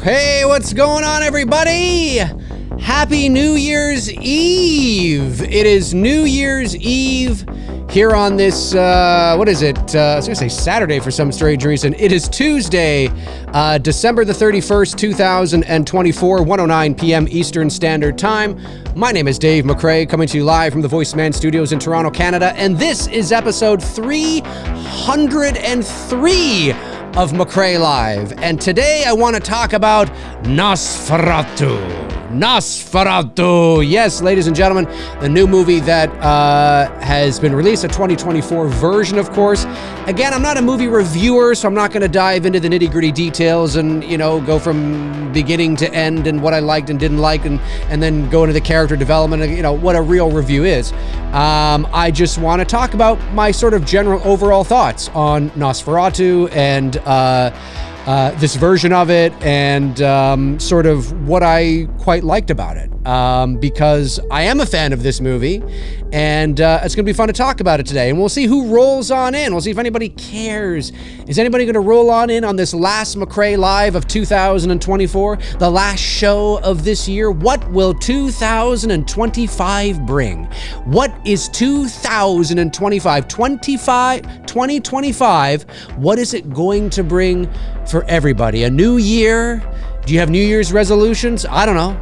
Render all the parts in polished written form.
Hey, what's going on, everybody? Happy New Year's Eve. It is New Year's Eve here on this, what is it? I was gonna say Saturday for some strange reason. It is Tuesday, December the 31st, 2024, 1:09 p.m. Eastern Standard Time. My name is Dave McCrae, coming to you live from the Voice Man Studios in Toronto, Canada, and this is episode 303 of McRae Live. And today I want to talk about Nosferatu. Nosferatu. Yes, ladies and gentlemen, the new movie that has been released, a 2024 version, of course. Again, I'm not a movie reviewer, so I'm not going to dive into the nitty-gritty details and, you know, go from beginning to end and what I liked and didn't like and then go into the character development and, you know, what a real review is. I just want to talk about my sort of general overall thoughts on Nosferatu and this version of it and sort of what I quite liked about it, because I am a fan of this movie and it's gonna be fun to talk about it today, and we'll see who rolls on in. We'll see if anybody cares. Is anybody gonna roll on in on this last McRae Live of 2024, the last show of this year? What will 2025 bring? What is 2025, what is it going to bring for everybody? A new year? Do you have New Year's resolutions? I don't know.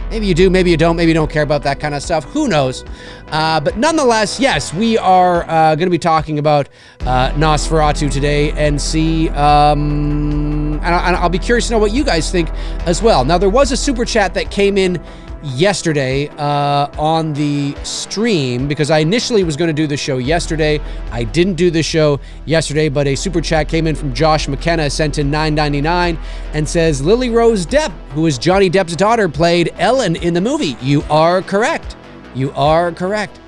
Maybe you do, maybe you don't, maybe you don't care about that kind of stuff. Who knows? But nonetheless, yes, we are going to be talking about Nosferatu today and see, and I'll be curious to know what you guys think as well. Now, there was a super chat that came in yesterday on the stream, because I initially was going to do the show yesterday. I didn't do the show yesterday, but a super chat came in from Josh McKenna, sent in $9.99 and says, Lily Rose Depp, who is Johnny Depp's daughter, played Ellen in the movie. You are correct. You are correct.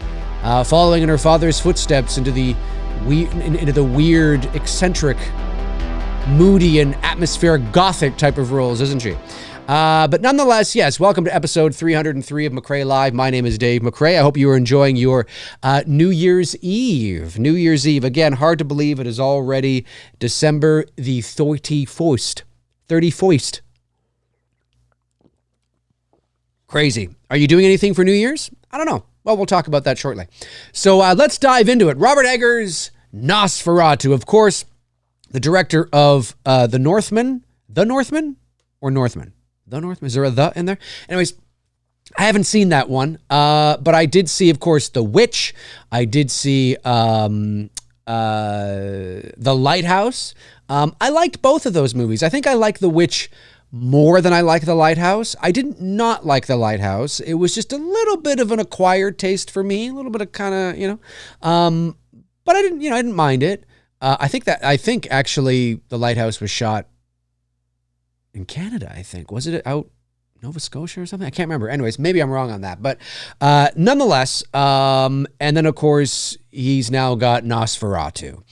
Following in her father's footsteps into the weird, eccentric, moody, and atmospheric gothic type of roles, isn't she? But nonetheless, yes, welcome to episode 303 of McRae Live. My name is Dave McCrae. I hope you are enjoying your New Year's Eve. New Year's Eve. Again, hard to believe it is already December the 31st. 31st. Crazy. Are you doing anything for New Year's? I don't know. Well, we'll talk about that shortly. So let's dive into it. Robert Eggers' Nosferatu. Of course, the director of The Northman. The Northman? Or Northman? The Northman? Is there a the in there? Anyways, I haven't seen that one, but I did see, of course, The Witch. I did see The Lighthouse. I liked both of those movies. I think I like The Witch more than I like The Lighthouse. I did not like The Lighthouse. It was just a little bit of an acquired taste for me, a little bit of kind of, you know, but I didn't mind it. I think actually The Lighthouse was shot in Canada, I think. Was it out Nova Scotia or something? I can't remember. Anyways, maybe I'm wrong on that. But nonetheless, and then, of course, he's now got Nosferatu.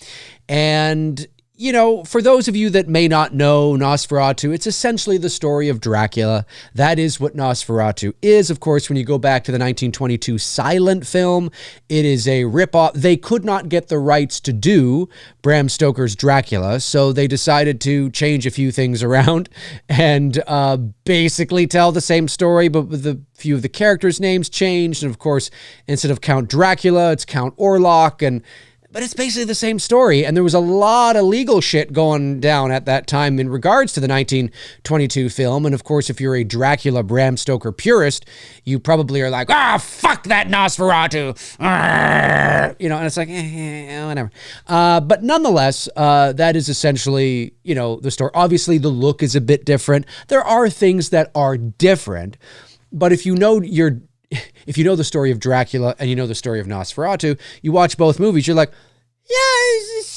And, you know, for those of you that may not know Nosferatu, it's essentially the story of Dracula. That is what Nosferatu is. Of course, when you go back to the 1922 silent film, it is a ripoff. They could not get the rights to do Bram Stoker's Dracula, so they decided to change a few things around and basically tell the same story, but with a few of the characters' names changed. And of course, instead of Count Dracula, it's Count Orlock, but it's basically the same story. And there was a lot of legal shit going down at that time in regards to the 1922 film. And of course, if you're a Dracula Bram Stoker purist, you probably are like, fuck that Nosferatu. You know, and it's like, whatever. But nonetheless, that is essentially, you know, the story. Obviously, the look is a bit different. There are things that are different. But if you know the story of Dracula and you know the story of Nosferatu, you watch both movies, you're like, it's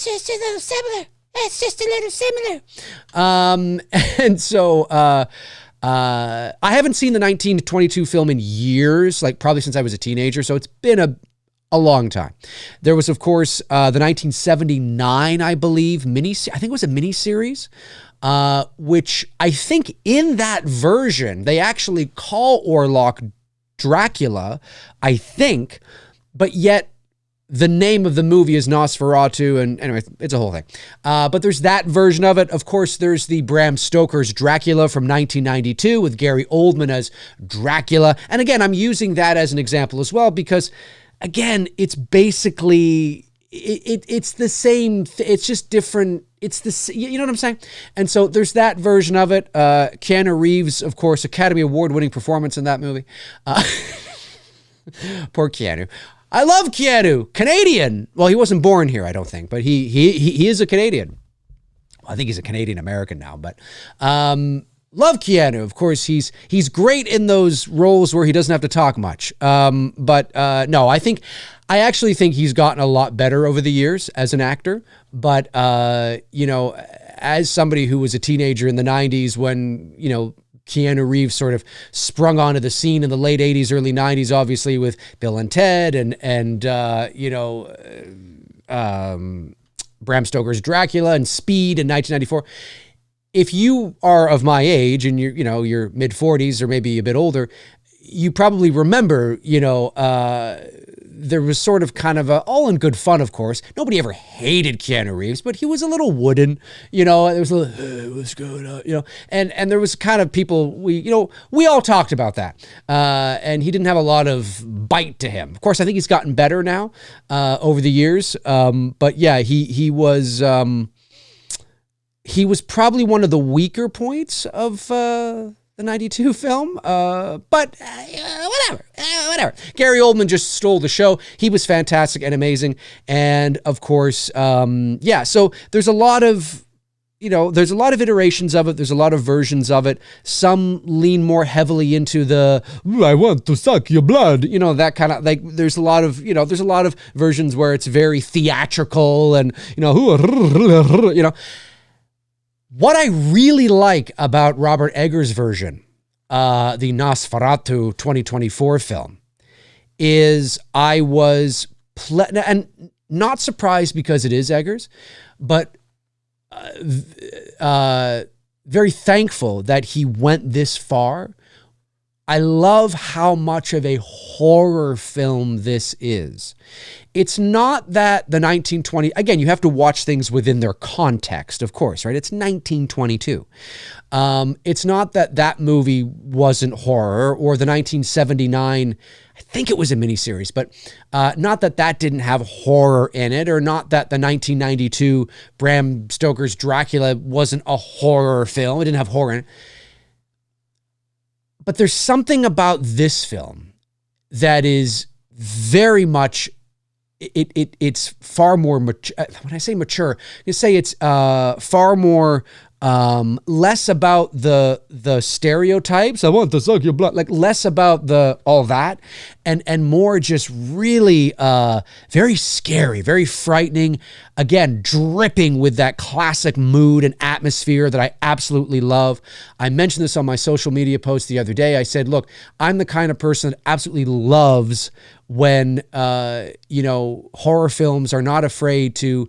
just a little similar. It's just a little similar. And so I haven't seen the 1922 film in years, like probably since I was a teenager, so it's been a long time. There was, of course, the 1979, I believe, I think it was a miniseries, which I think in that version, they actually call Orlock Dracula, I think, but yet the name of the movie is Nosferatu, and anyway, it's a whole thing. But there's that version of it. Of course, there's the Bram Stoker's Dracula from 1992 with Gary Oldman as Dracula. And again, I'm using that as an example as well because, again, it's basically... It's the same. It's just different. It's the, you know what I'm saying? And so there's that version of it. Keanu Reeves, of course, Academy Award-winning performance in that movie. Poor Keanu. I love Keanu. Canadian. Well, he wasn't born here, I don't think, but he is a Canadian. Well, I think he's a Canadian American now, but love Keanu. Of course, he's great in those roles where he doesn't have to talk much. But no, I actually think he's gotten a lot better over the years as an actor. But, you know, as somebody who was a teenager in the 90s when, you know, Keanu Reeves sort of sprung onto the scene in the late 80s, early 90s, obviously with Bill and Ted and you know, Bram Stoker's Dracula and Speed in 1994. If you are of my age and you're, you know, you're mid 40s or maybe a bit older, you probably remember, you know, there was sort of kind of all in good fun, of course. Nobody ever hated Keanu Reeves, but he was a little wooden, you know, there was a little, hey, what's going on, you know, and there was kind of people, we all talked about that. And he didn't have a lot of bite to him. Of course, I think he's gotten better now, over the years. But yeah, he was probably one of the weaker points of, the 92 film, but whatever. Gary Oldman just stole the show. He was fantastic and amazing. And of course, yeah, so there's a lot of, you know, there's a lot of iterations of it. There's a lot of versions of it. Some lean more heavily into the, I want to suck your blood, you know, that kind of, like, there's a lot of, you know, there's a lot of versions where it's very theatrical and, you know, you know. What I really like about Robert Eggers' version, the Nosferatu 2024 film, is I was and not surprised because it is Eggers, but very thankful that he went this far. I love how much of a horror film this is. It's not that the 1920, again, you have to watch things within their context, of course, right? It's 1922. It's not that that movie wasn't horror, or the 1979, I think it was a miniseries, but not that that didn't have horror in it, or not that the 1992 Bram Stoker's Dracula wasn't a horror film. It didn't have horror in it. But there's something about this film that is very much, it's far more mature. When I say mature, you say it's far more, less about the stereotypes. I want to suck your blood. Like less about all that, and more just really very scary, very frightening. Again, dripping with that classic mood and atmosphere that I absolutely love. I mentioned this on my social media post the other day. I said, look, I'm the kind of person that absolutely loves when, you know, horror films are not afraid to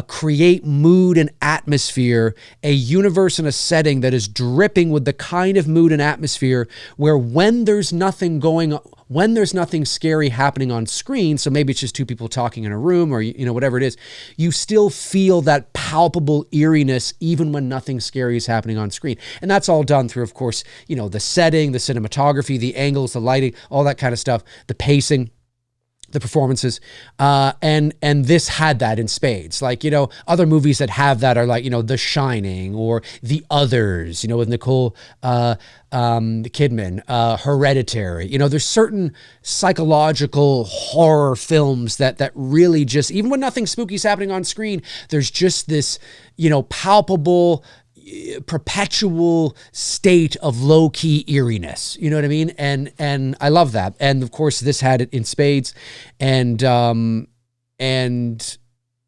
create mood and atmosphere, a universe and a setting that is dripping with the kind of mood and atmosphere where when there's nothing going on, when there's nothing scary happening on screen, so maybe it's just two people talking in a room or, you know, whatever it is, you still feel that palpable eeriness even when nothing scary is happening on screen. And that's all done through, of course, you know, the setting, the cinematography, the angles, the lighting, all that kind of stuff, the pacing, the performances, and this had that in spades. Like, you know, other movies that have that are like, you know, The Shining or The Others, you know, with Nicole Kidman, Hereditary. You know, there's certain psychological horror films that really just, even when nothing spooky is happening on screen, there's just this, you know, palpable, perpetual state of low-key eeriness. You know what I mean? And I love that. And of course this had it in spades, and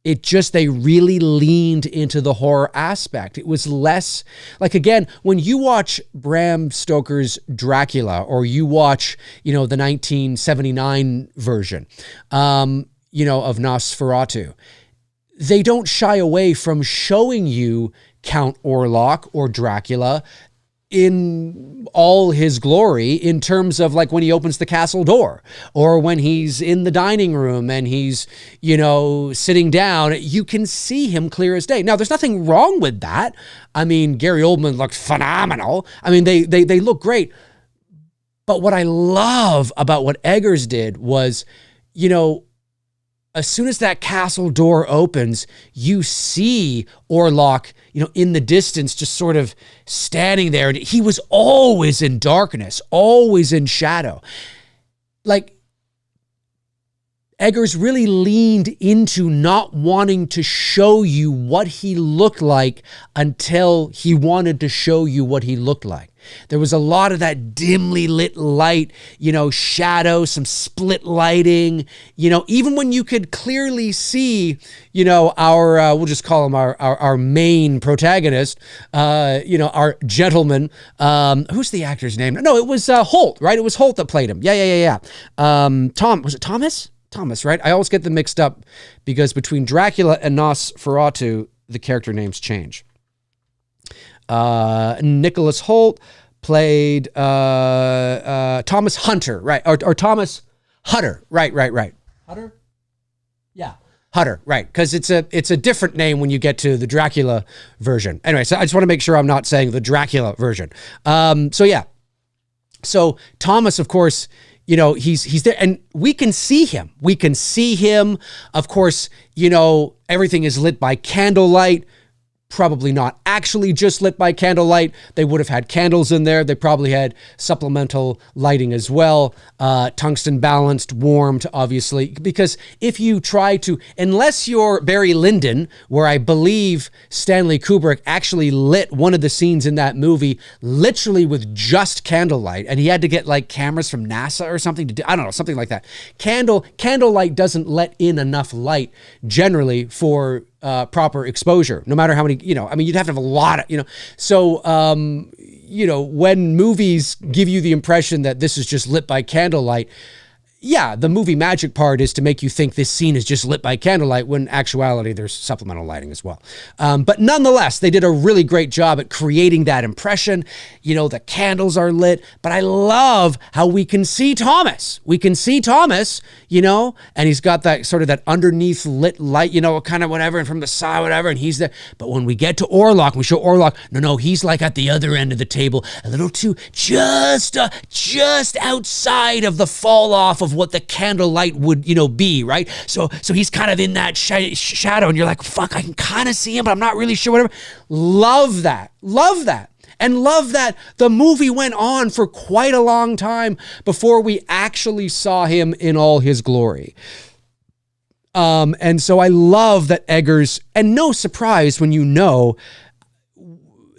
it just, they really leaned into the horror aspect. It was less like, again, when you watch Bram Stoker's Dracula, or you watch, you know, the 1979 version, you know, of Nosferatu, they don't shy away from showing you Count Orlock or Dracula in all his glory in terms of like when he opens the castle door or when he's in the dining room and he's, you know, sitting down. You can see him clear as day. Now, there's nothing wrong with that. I mean, Gary Oldman looked phenomenal. I mean, they look great. But what I love about what Eggers did was, you know, as soon as that castle door opens, you see Orlock, you know, in the distance, just sort of standing there. And he was always in darkness, always in shadow. Like, Eggers really leaned into not wanting to show you what he looked like until he wanted to show you what he looked like. There was a lot of that dimly lit light, you know, shadow, some split lighting, you know, even when you could clearly see, you know, our, we'll just call him our main protagonist, you know, our gentleman, who's the actor's name? No, it was Holt, right? It was Holt that played him. Yeah. Was it Thomas? Thomas, right? I always get them mixed up because between Dracula and Nosferatu, the character names change. Nicholas Holt played Thomas Hunter, right? Or Thomas Hutter, right. Hutter? Yeah, Hutter, right. Because it's a different name when you get to the Dracula version. Anyway, so I just want to make sure I'm not saying the Dracula version. So yeah. So Thomas, of course, you know, he's there and we can see him. We can see him. Of course, you know, everything is lit by candlelight. Probably not actually just lit by candlelight. They would have had candles in there. They probably had supplemental lighting as well. Tungsten balanced, warmed, obviously. Because if you try to, unless you're Barry Lyndon, where I believe Stanley Kubrick actually lit one of the scenes in that movie literally with just candlelight, and he had to get like cameras from NASA or something to do, I don't know, something like that. Candlelight doesn't let in enough light generally for proper exposure, no matter how many, you know, I mean, you'd have to have a lot of, you know, so, you know, when movies give you the impression that this is just lit by candlelight, yeah, the movie magic part is to make you think this scene is just lit by candlelight when in actuality there's supplemental lighting as well. But nonetheless, they did a really great job at creating that impression. You know, the candles are lit, but I love how we can see Thomas. We can see Thomas, you know, and he's got that sort of that underneath lit light, you know, kind of whatever, and from the side, whatever, and he's there. But when we get to Orlock, we show Orlock, no, he's like at the other end of the table, a little too, just outside of the fall off of what the candlelight would, you know, be, right? So he's kind of in that shadow, and you're like, fuck, I can kind of see him, but I'm not really sure, whatever. Love that. And love that the movie went on for quite a long time before we actually saw him in all his glory. And so I love that Eggers, and no surprise when you know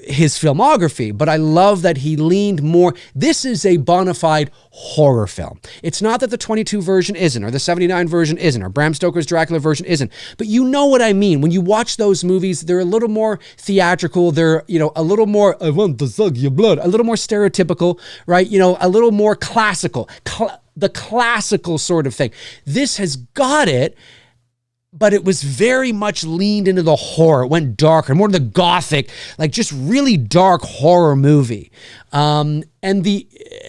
his filmography, but I love that he leaned more. This is a bona fide horror film. It's not that the 22 version isn't, or the 79 version isn't, or Bram Stoker's Dracula version isn't, but you know what I mean. When you watch those movies, they're a little more theatrical. They're, you know, a little more, I want to suck your blood, a little more stereotypical, right? You know, a little more classical, the classical sort of thing. This has got it, but it was very much leaned into the horror. It went darker, more to the gothic, like just really dark horror movie. And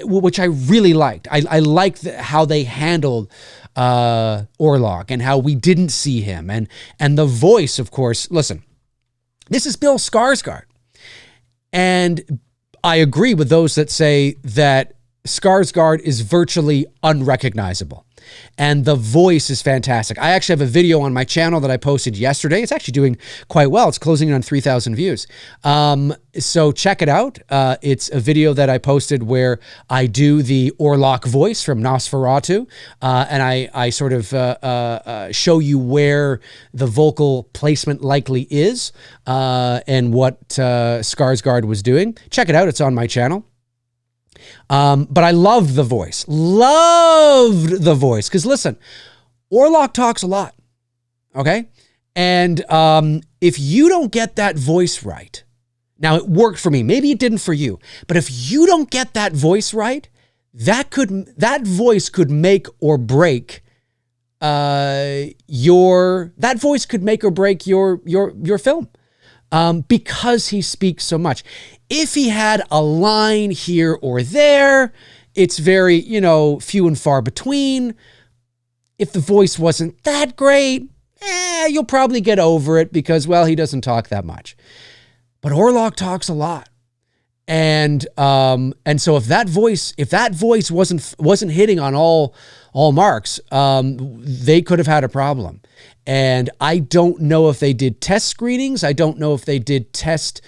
which I really liked. I liked how they handled Orlock and how we didn't see him. And the voice, of course, listen, this is Bill Skarsgard. And I agree with those that say that Skarsgard is virtually unrecognizable. And the voice is fantastic. I actually have a video on my channel that I posted yesterday. It's actually doing quite well. It's closing in on 3,000 views. So check it out. It's a video that I posted where I do the Orlock voice from Nosferatu. And I sort of show you where the vocal placement likely is and what Skarsgard was doing. Check it out. It's on my channel. But I loved the voice. Because listen, Orlock talks a lot, okay? And if you don't get that voice right, now it worked for me, maybe it didn't for you, but if you don't get that voice right, that voice could make or break your film, because he speaks so much. If he had a line here or there, it's very, few and far between. If the voice wasn't that great, you'll probably get over it because, well, he doesn't talk that much. But Orlock talks a lot. And so if that voice wasn't hitting on all marks, they could have had a problem. And I don't know if they did test screenings. I don't know if they did tests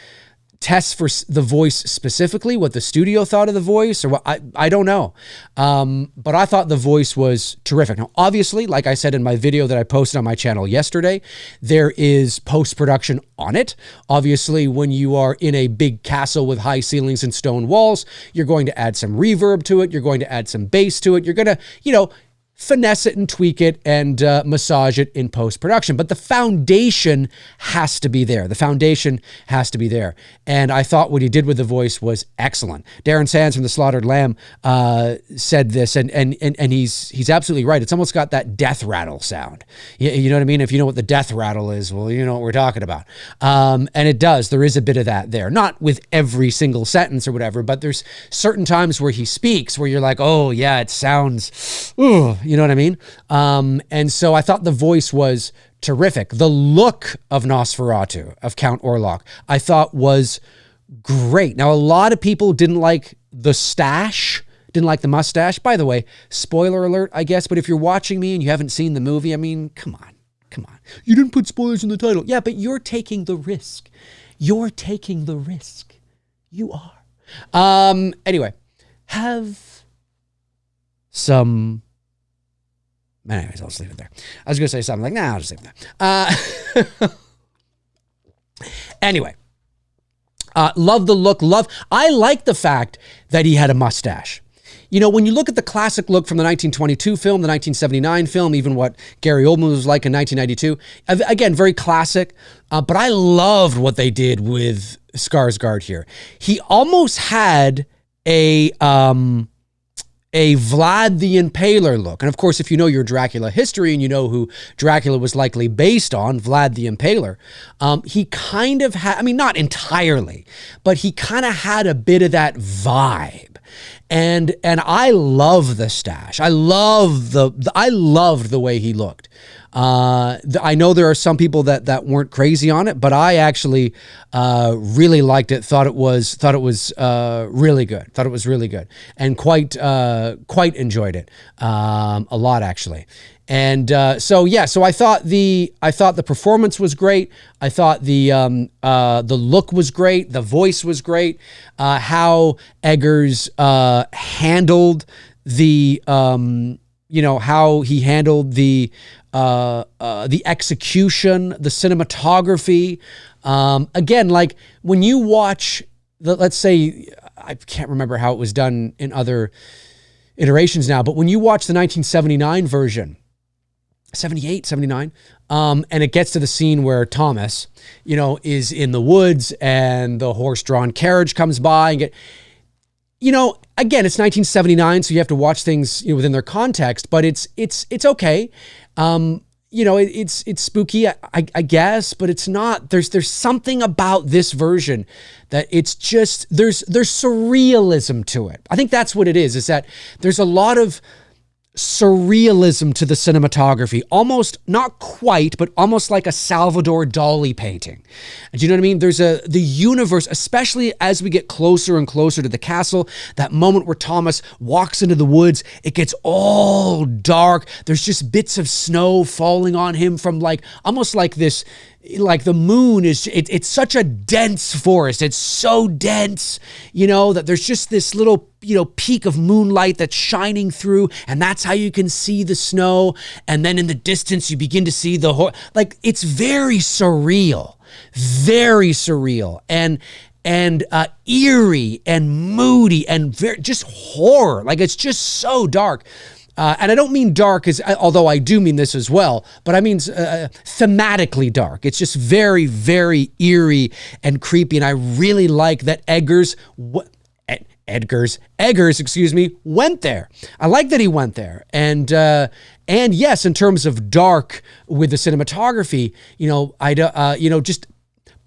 for the voice specifically, what the studio thought of the voice, or what I don't know. But I thought the voice was terrific. Now, obviously, like I said in my video that I posted on my channel yesterday, there is post-production on it. Obviously, when you are in a big castle with high ceilings and stone walls, you're going to add some reverb to it. You're going to add some bass to it. You're going to, finesse it and tweak it and massage it in post-production. But the foundation has to be there. The foundation has to be there. And I thought what he did with the voice was excellent. Darren Sands from The Slaughtered Lamb said this, and he's absolutely right. It's almost got that death rattle sound. You know what I mean? If you know what the death rattle is, well, you know what we're talking about. And it does. There is a bit of that there. Not with every single sentence or whatever, but there's certain times where he speaks where you're like, oh, yeah, it sounds... Ooh, you know what I mean? And so I thought the voice was terrific. The look of Nosferatu, of Count Orlock, I thought was great. Now, a lot of people didn't like the stash, didn't like the mustache. By the way, spoiler alert, I guess, but if you're watching me and you haven't seen the movie, I mean, come on. You didn't put spoilers in the title. Yeah, but you're taking the risk. You're taking the risk. You are. Anyway, have some... Anyways, I'll just leave it there. I was going to say something like, nah, I'll just leave it there. Anyway, love the look. I like the fact that he had a mustache. When you look at the classic look from the 1922 film, the 1979 film, even what Gary Oldman was like in 1992, again, very classic. But I loved what they did with Skarsgard here. He almost had a Vlad the Impaler look. And of course, if you know your Dracula history and you know who Dracula was likely based on, Vlad the Impaler, he kind of had, not entirely, but he kind of had a bit of that vibe. And I love the stash. I loved the way he looked. I know there are some people that weren't crazy on it, but I actually really liked it. Thought it was really good. Thought it was really good, and quite enjoyed it a lot actually. And so I thought the performance was great. I thought the look was great. The voice was great. How Eggers handled the how he handled the execution, the cinematography. Again, like when you watch let's say, I can't remember how it was done in other iterations now, but when you watch the 1979 version, 78, 79, and it gets to the scene where Thomas, is in the woods and the horse-drawn carriage comes by and again, it's 1979, so you have to watch things within their context, but it's okay. It's spooky, I guess, but it's not. There's something about this version that it's just there's surrealism to it. I think that's what it is that there's a lot of surrealism to the cinematography, almost not quite, but almost like a Salvador Dali painting. Do you know what I mean? There's the universe, especially as we get closer and closer to the castle, that moment where Thomas walks into the woods, it gets all dark. There's just bits of snow falling on him from almost like this, like the moon is, it's such a dense forest. It's so dense, that there's just this little, peak of moonlight that's shining through, and that's how you can see the snow. And then in the distance, you begin to see the it's very surreal, and eerie and moody and just horror. It's just so dark. And I don't mean dark although I do mean this as well, but I mean thematically dark. It's just very, very eerie and creepy. And I really like that Eggers, went there. I like that he went there. And yes, in terms of dark with the cinematography, just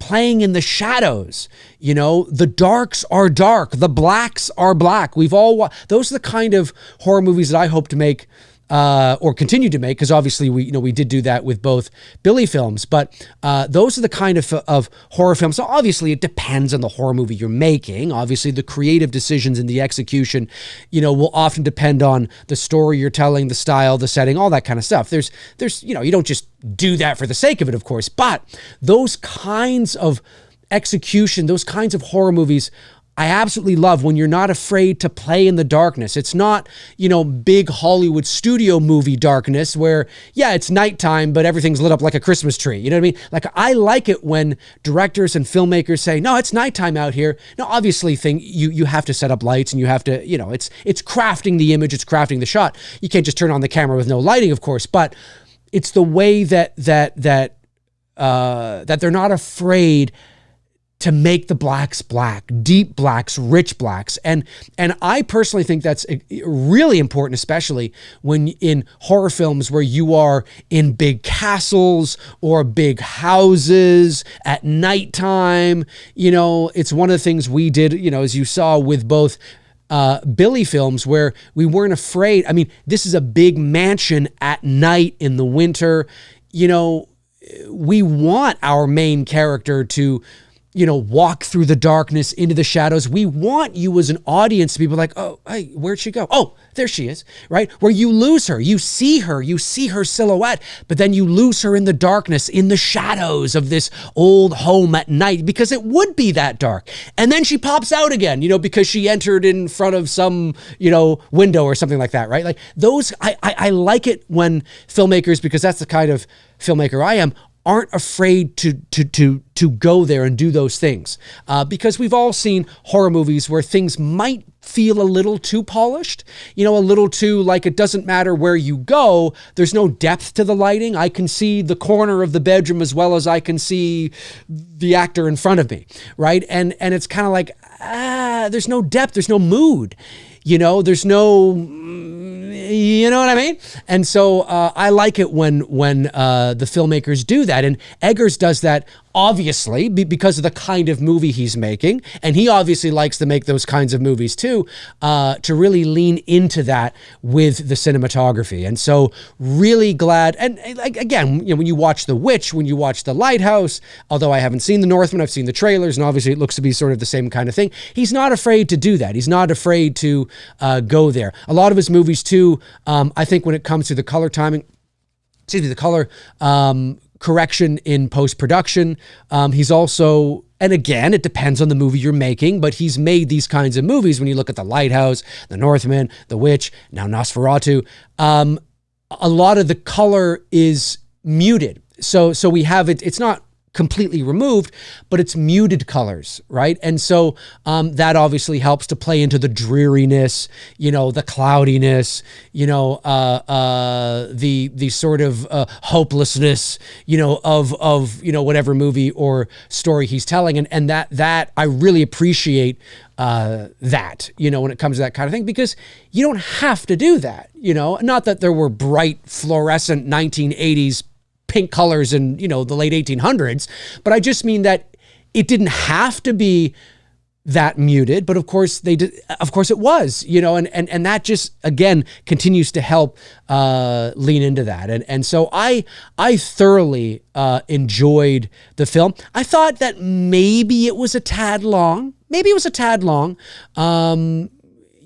playing in the shadows. The darks are dark, the blacks are black. We've all those are the kind of horror movies that I hope to make, or continue to make, because obviously we did do that with both Billy films, but those are the kind of horror films. So obviously it depends on the horror movie you're making. Obviously the creative decisions and the execution, will often depend on the story you're telling, the style, the setting, all that kind of stuff. There's you don't just do that for the sake of it, of course, but those kinds of execution, those kinds of horror movies, I absolutely love when you're not afraid to play in the darkness. It's not, big Hollywood studio movie darkness where, yeah, it's nighttime, but everything's lit up like a Christmas tree. You know what I mean? Like, I like it when directors and filmmakers say, no, it's nighttime out here. Now, obviously, you have to set up lights and you have to, it's crafting the image, it's crafting the shot. You can't just turn on the camera with no lighting, of course, but it's the way that they're not afraid to make the blacks black, deep blacks, rich blacks. And I personally think that's really important, especially when in horror films where you are in big castles or big houses at nighttime. It's one of the things we did, as you saw with both Billy films, where we weren't afraid. I mean, this is a big mansion at night in the winter. We want our main character to walk through the darkness into the shadows. We want you as an audience to be like, oh, hey, where'd she go? Oh, there she is, right? Where you lose her, you see her silhouette, but then you lose her in the darkness, in the shadows of this old home at night, because it would be that dark. And then she pops out again, because she entered in front of some, window or something like that, right? Like those, I like it when filmmakers, because that's the kind of filmmaker I am, aren't afraid to go there and do those things. Because we've all seen horror movies where things might feel a little too polished, a little too like it doesn't matter where you go. There's no depth to the lighting. I can see the corner of the bedroom as well as I can see the actor in front of me, right? And it's kind of like, there's no depth. There's no mood. There's no, you know what I mean? And so I like it when the filmmakers do that. And Eggers does that, obviously, because of the kind of movie he's making. And he obviously likes to make those kinds of movies too, to really lean into that with the cinematography. And so really glad. And again, when you watch The Witch, when you watch The Lighthouse, although I haven't seen The Northman, I've seen the trailers, and obviously it looks to be sort of the same kind of thing. He's not afraid to do that. He's not afraid to go there. A lot of his movies too, I think when it comes to the color timing, the color correction in post-production, he's also, and again, it depends on the movie you're making, but he's made these kinds of movies. When you look at The Lighthouse, The Northman, The Witch, now Nosferatu, a lot of the color is muted. So we have it, it's not completely removed, but it's muted colors, right? And so that obviously helps to play into the dreariness, the cloudiness, the sort of hopelessness, of whatever movie or story he's telling, and that I really appreciate that, when it comes to that kind of thing, because you don't have to do that, not that there were bright fluorescent 1980s pink colors in, the late 1800s, but I just mean that it didn't have to be that muted, but of course it was, and that just, again, continues to help lean into that. And so I thoroughly enjoyed the film. I thought that maybe it was a tad long.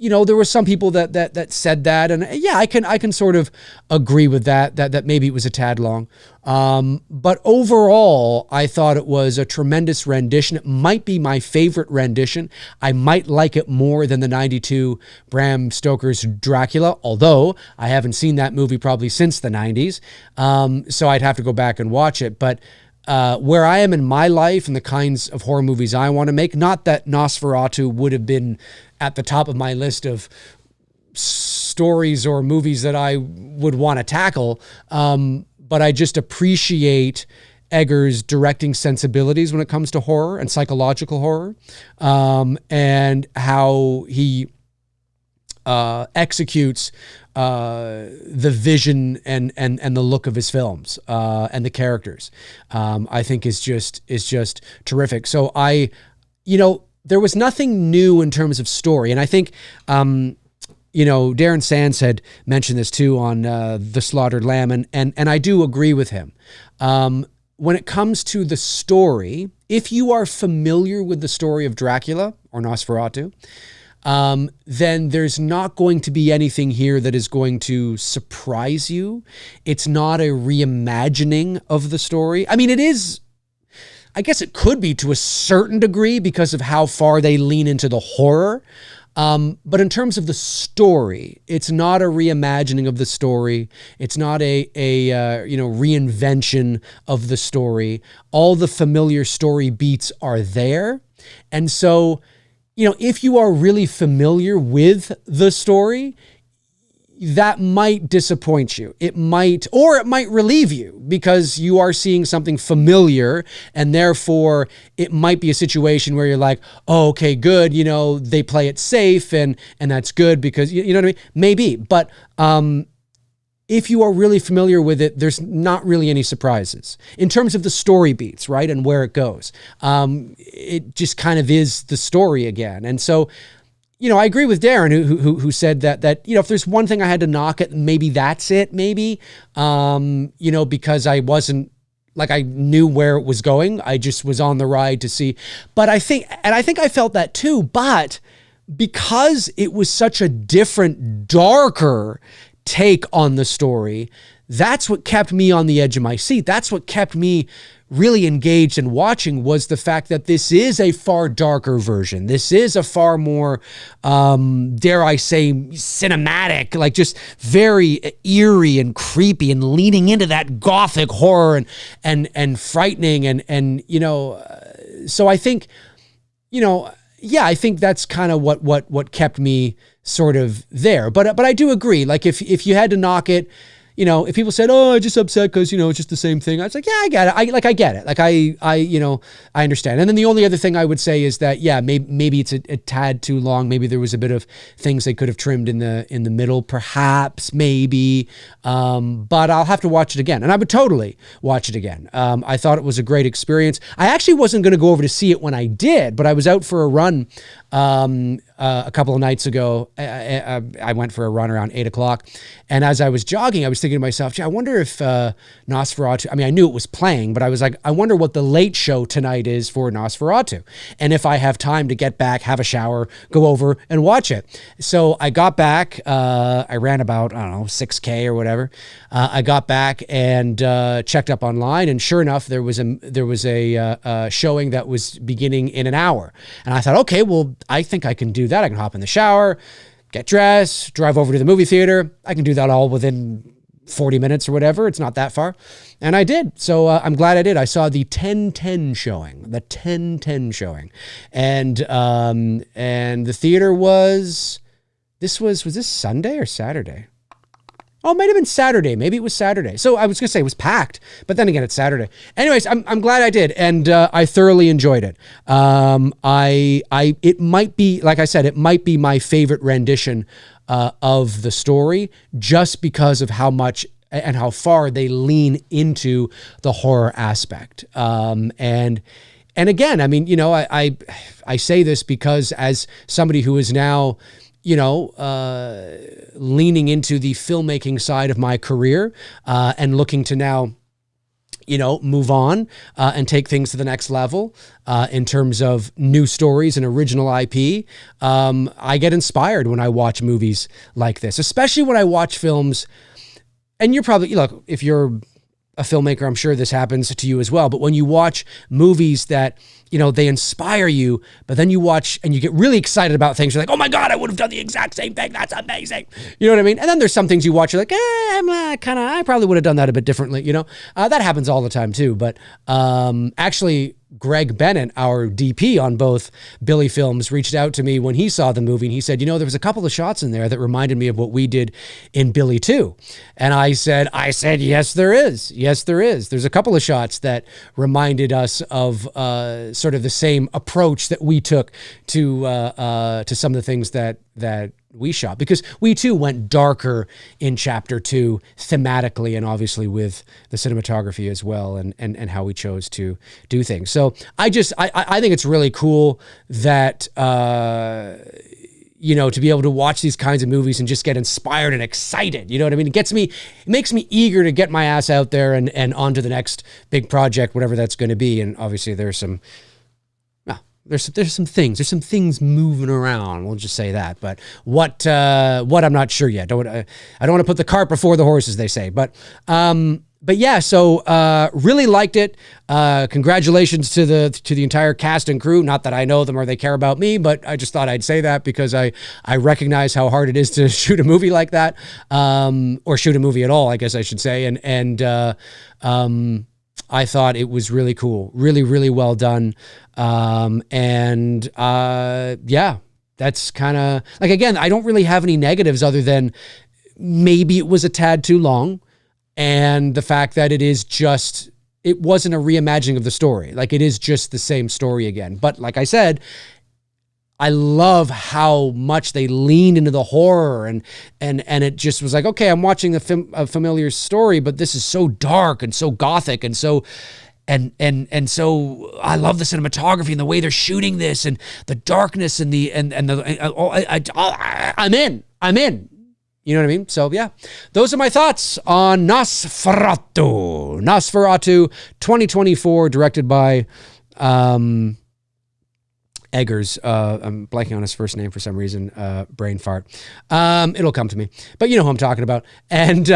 There were some people that said that, and yeah, I can sort of agree with that maybe it was a tad long. But overall, I thought it was a tremendous rendition. It might be my favorite rendition. I might like it more than the 92 Bram Stoker's Dracula, although I haven't seen that movie probably since the 90s. So I'd have to go back and watch it. But where I am in my life and the kinds of horror movies I want to make, not that Nosferatu would have been at the top of my list of stories or movies that I would want to tackle, but I just appreciate Eggers' directing sensibilities when it comes to horror and psychological horror, and how he executes the vision and the look of his films and the characters. I think is just terrific. So there was nothing new in terms of story, and I think Darren Sands had mentioned this too on The Slaughtered Lamb, and I do agree with him. When it comes to the story, if you are familiar with the story of Dracula or Nosferatu, then there's not going to be anything here that is going to surprise you. It's not a reimagining of the story. I mean, it is, I guess it could be to a certain degree because of how far they lean into the horror. But in terms of the story, it's not a reimagining of the story. It's not a reinvention of the story. All the familiar story beats are there. And so, if you are really familiar with the story, that might disappoint you. It might relieve you because you are seeing something familiar, and therefore it might be a situation where you're like, oh, okay, good. They play it safe and that's good because you know what I mean? Maybe, but, if you are really familiar with it, there's not really any surprises in terms of the story beats, right? And where it goes. It just kind of is the story again. And so, I agree with Darren who said that if there's one thing I had to knock it, maybe that's it, maybe, because I wasn't, like, I knew where it was going. I just was on the ride to see. But I think I felt that too, but because it was such a different, darker take on the story, that's what kept me on the edge of my seat. That's what kept me really engaged and watching, was the fact that this is a far darker version. This is a far more, dare I say, cinematic, like just very eerie and creepy and leaning into that gothic horror and frightening. And so I think, I think that's kind of what kept me sort of there. But I do agree. Like if you had to knock it, if people said, oh, I'm just upset because, it's just the same thing. I was like, yeah, I get it. I get it. Like I understand. And then the only other thing I would say is that, yeah, maybe it's a tad too long. Maybe there was a bit of things they could have trimmed in the middle, perhaps, maybe. But I'll have to watch it again. And I would totally watch it again. I thought it was a great experience. I actually wasn't going to go over to see it when I did, but I was out for a run a couple of nights ago. I went for a run around 8:00. And as I was jogging, I was thinking to myself, gee, I wonder if Nosferatu, I knew it was playing, but I was like, I wonder what the late show tonight is for Nosferatu. And if I have time to get back, have a shower, go over and watch it. So I got back, I ran about, 6K or whatever. I got back and checked up online, and sure enough, there was a showing that was beginning in an hour. And I thought, okay, well, I think I can do that. I can hop in the shower, get dressed, drive over to the movie theater. I can do that all within 40 minutes or whatever. It's not that far. And I did. So I'm glad I did. I saw the 10:10 showing, And the theater was this Sunday or Saturday? Oh, it might have been Saturday. Maybe it was Saturday. So I was going to say it was packed, but then again, it's Saturday. Anyways, I'm glad I did. And I thoroughly enjoyed it. It might be, like I said, it might be my favorite rendition of the story, just because of how much and how far they lean into the horror aspect. And again, I say this because as somebody who is now, leaning into the filmmaking side of my career, and looking to now, move on, and take things to the next level, in terms of new stories and original IP. I get inspired when I watch movies like this, especially when I watch films, and you're probably, look, if you're a filmmaker, I'm sure this happens to you as well. But when you watch movies that, they inspire you, but then you watch and you get really excited about things. You're like, oh my God, I would have done the exact same thing. That's amazing. You know what I mean? And then there's some things you watch, you're like, I probably would have done that a bit differently. That happens all the time too. But actually, Greg Bennett, our DP on both Billy films, reached out to me when he saw the movie, and he said, there was a couple of shots in there that reminded me of what we did in Billy 2. And I said, yes, there is. Yes, there is. There's a couple of shots that reminded us of sort of the same approach that we took to some of the things that we shot, because we too went darker in chapter 2 thematically, and obviously with the cinematography as well, and how we chose to do things. So I think it's really cool that, you know, to be able to watch these kinds of movies and just get inspired and excited. You know what I mean? It makes me eager to get my ass out there and on to the next big project, whatever that's going to be. And obviously there's some things moving around. We'll just say that. But what I'm not sure yet. I don't want to put the cart before the horse, as they say. But yeah, so really liked it. Congratulations to the entire cast and crew. Not that I know them or they care about me, but I just thought I'd say that because I recognize how hard it is to shoot a movie like that, or shoot a movie at all, I guess I should say. And I thought it was really cool, really, really well done. Yeah, that's kind of like, again, I don't really have any negatives other than maybe it was a tad too long. And the fact that it wasn't a reimagining of the story. Like, it is just the same story again. But like I said, I love how much they leaned into the horror and it just was like, okay, I'm watching a familiar story, but this is so dark and so gothic and so, and so I love the cinematography and the way they're shooting this and the darkness and I'm in. You know what I mean? So yeah, those are my thoughts on Nosferatu. Nosferatu 2024, directed by Eggers. I'm blanking on his first name for some reason. Brain fart. It'll come to me. But you know who I'm talking about. And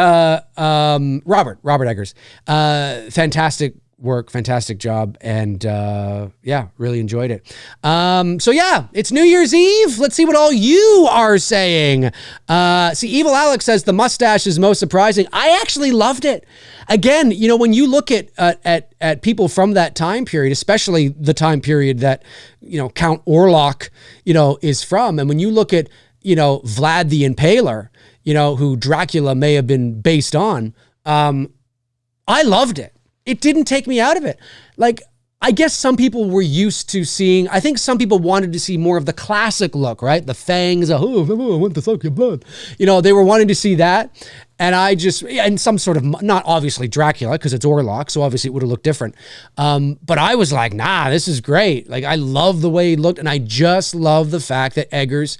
Robert Eggers. Fantastic work, fantastic job, and yeah, really enjoyed it. So yeah, it's New Year's Eve. Let's see what all you are saying. See, Evil Alex says the mustache is most surprising. I actually loved it. Again, you know, when you look at people from that time period, especially the time period that, you know, Count Orlock, you know, is from, and when you look at, you know, Vlad the Impaler, you know, who Dracula may have been based on, I loved it. It didn't take me out of it. Like, I guess some people were used to seeing, I think some people wanted to see more of the classic look, right? The fangs, I want to suck your blood. You know, they were wanting to see that. And some sort of, not obviously Dracula, because it's Orlock, so obviously it would have looked different. But I was like, nah, this is great. Like, I love the way he looked, and I just love the fact that Eggers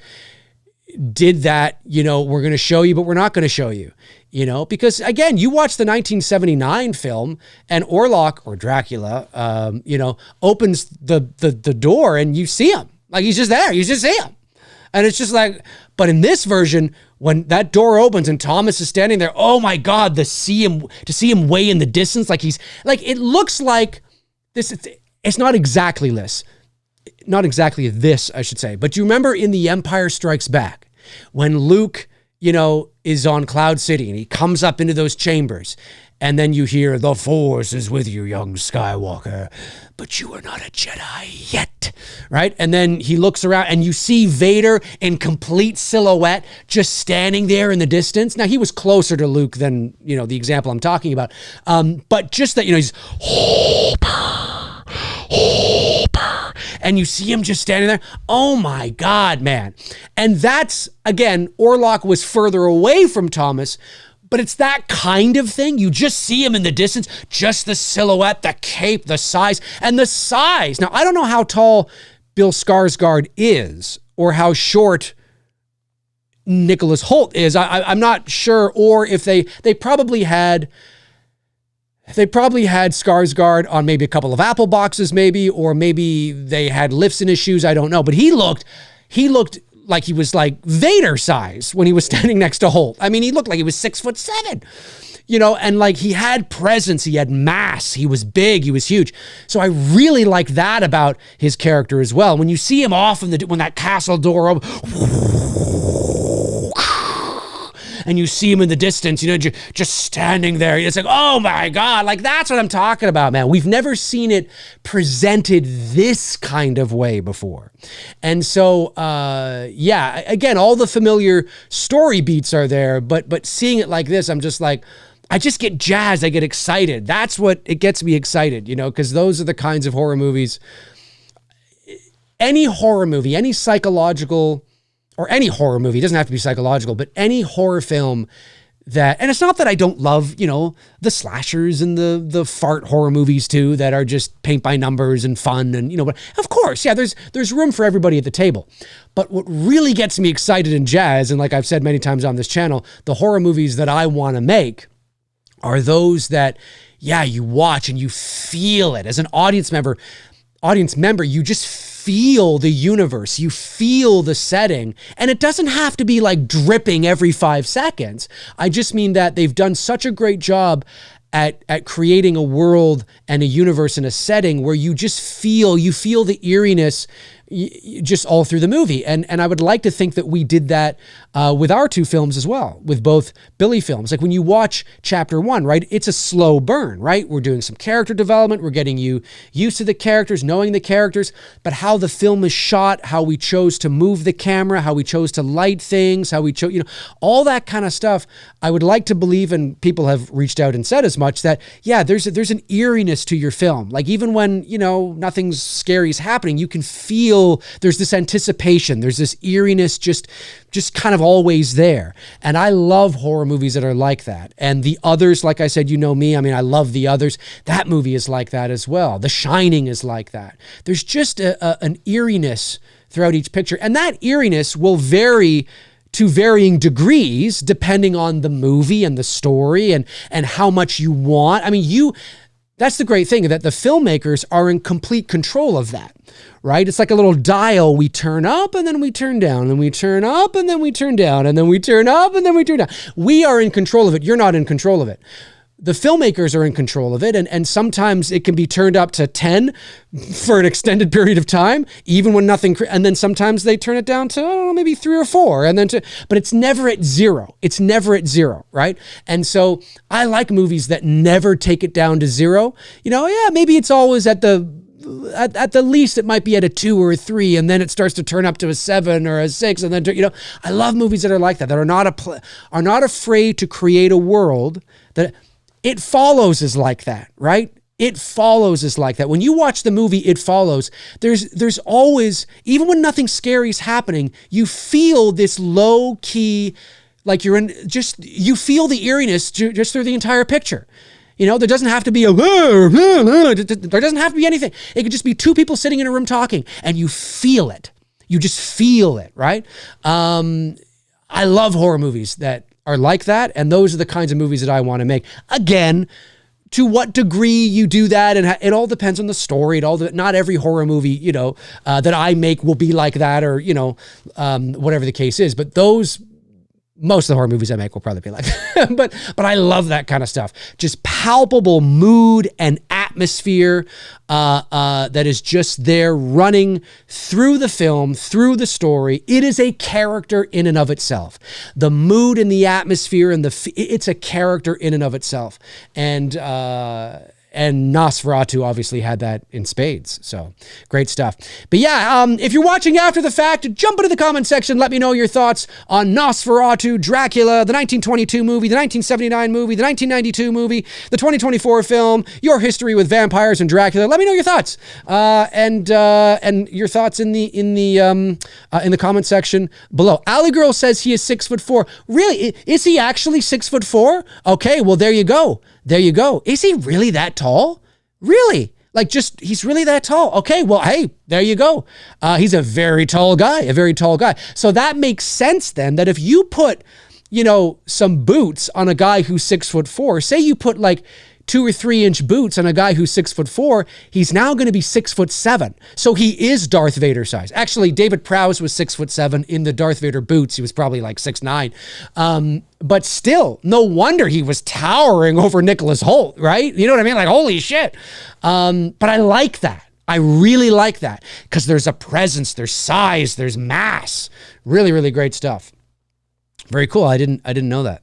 did that, you know, we're going to show you, but we're not going to show you. You know, because again, you watch the 1979 film and Orlock, or Dracula, you know, opens the door and you see him. Like, he's just there. You just see him. And it's just like, but in this version, when that door opens and Thomas is standing there, oh my God, to see him way in the distance, like he's like, it looks like this. It's not exactly this. Not exactly this, I should say. But you remember in The Empire Strikes Back, when Luke, you know, is on Cloud City and he comes up into those chambers and then you hear, "The Force is with you, young Skywalker, but you are not a Jedi yet," right? And then he looks around and you see Vader in complete silhouette just standing there in the distance. Now, he was closer to Luke than, you know, the example I'm talking about. But just that, you know, he's and you see him just standing there. Oh my God, man. And that's, again, Orlock was further away from Thomas, but it's that kind of thing. You just see him in the distance, just the silhouette, the cape, the size, and the size. Now, I don't know how tall Bill Skarsgard is or how short Nicholas Hoult is. I'm not sure, or if they probably had Skarsgård on maybe a couple of Apple boxes, maybe, or maybe they had lifts in his shoes. I don't know. But he looked like he was like Vader size when he was standing next to Holt. I mean, he looked like he was 6'7", you know, and like he had presence, he had mass, he was big, he was huge. So I really like that about his character as well. When you see him off when that castle door opens, and you see him in the distance, you know, just standing there. It's like, oh my God, like that's what I'm talking about, man. We've never seen it presented this kind of way before. And so, yeah, again, all the familiar story beats are there, but seeing it like this, I'm just like, I just get jazzed. I get excited. That's what it gets me excited, you know, because those are the kinds of horror movies. Any horror movie, any psychological or any horror movie, it doesn't have to be psychological, but any horror film that, and it's not that I don't love, you know, the slashers and the fart horror movies too, that are just paint by numbers and fun and, you know, but of course, yeah, there's room for everybody at the table. But what really gets me excited and jazzed, and like I've said many times on this channel, the horror movies that I want to make are those that, yeah, you watch and you feel it as an audience member, you just feel the universe, you feel the setting, and it doesn't have to be like dripping every 5 seconds. I just mean that they've done such a great job at creating a world and a universe and a setting where you just feel the eeriness just all through the movie. And I would like to think that we did that with our 2 films as well, with both Billy films. Like when you watch chapter 1, right, it's a slow burn, right? We're doing some character development. We're getting you used to the characters, knowing the characters, but how the film is shot, how we chose to move the camera, how we chose to light things, how we chose, you know, all that kind of stuff. I would like to believe, and people have reached out and said as much, that, yeah, there's an eeriness to your film. Like even when, you know, nothing scary is happening, you can feel there's this anticipation, there's this eeriness just kind of always there. And I love horror movies that are like that. And The Others, like I said, you know me, I mean, I love The Others. That movie is like that as well. The Shining is like that. There's just an eeriness throughout each picture. And that eeriness will vary to varying degrees depending on the movie and the story and how much you want. I mean, that's the great thing, that the filmmakers are in complete control of that, right? It's like a little dial. We turn up and then we turn down, and we turn up and then we turn down, and then we turn up and then we turn down. We are in control of it. You're not in control of it. The filmmakers are in control of it, and sometimes it can be turned up to 10 for an extended period of time, even when nothing, and then sometimes they turn it down to, I don't know, maybe 3 or 4, and then but it's never at 0. It's never at 0, right? And so I like movies that never take it down to 0. You know, yeah, maybe it's always at the least it might be at a 2 or a 3, and then it starts to turn up to a 7 or a 6, and then, you know, I love movies that are like that are not afraid to create a world that It Follows is like that, right? It Follows is like that. When you watch the movie It Follows, there's always, even when nothing scary is happening, you feel this low key, like you feel the eeriness just through the entire picture. You know, there doesn't have to be there doesn't have to be anything. It could just be 2 people sitting in a room talking, and you feel it. You just feel it, right? I love horror movies that are like that, and those are the kinds of movies that I want to make. Again, to what degree you do that, and it all depends on the story. Not every horror movie, you know, that I make will be like that, or, you know, whatever the case is. But most of the horror movies I make will probably be like that. but I love that kind of stuff. Just palpable mood and atmosphere that is just there running through the film, through the story. It is a character in and of itself. The mood and the atmosphere and it's a character in and of itself. And Nosferatu obviously had that in spades. So great stuff. But yeah, if you're watching after the fact, jump into the comment section. Let me know your thoughts on Nosferatu, Dracula, the 1922 movie, the 1979 movie, the 1992 movie, the 2024 film, your history with vampires and Dracula. Let me know your thoughts. And your thoughts in the comment section below. Alley Girl says he is 6'4". Really? Is he actually 6'4"? Okay, well, there you go. There you go. Is he really that tall? Really? Like, he's really that tall. Okay, well, hey, there you go. He's a very tall guy, So that makes sense then, that if you put, you know, some boots on a guy who's 6'4", say you put like 2 or 3 inch boots on a guy who's 6'4", he's now going to be 6'7". So he is Darth Vader size. Actually, David Prowse was 6'7" in the Darth Vader boots. He was probably like 6'9". But still, no wonder he was towering over Nicholas Hoult, right? You know what I mean? Like, holy shit. But I like that. I really like that, because there's a presence, there's size, there's mass. Really, really great stuff. Very cool. I didn't know that.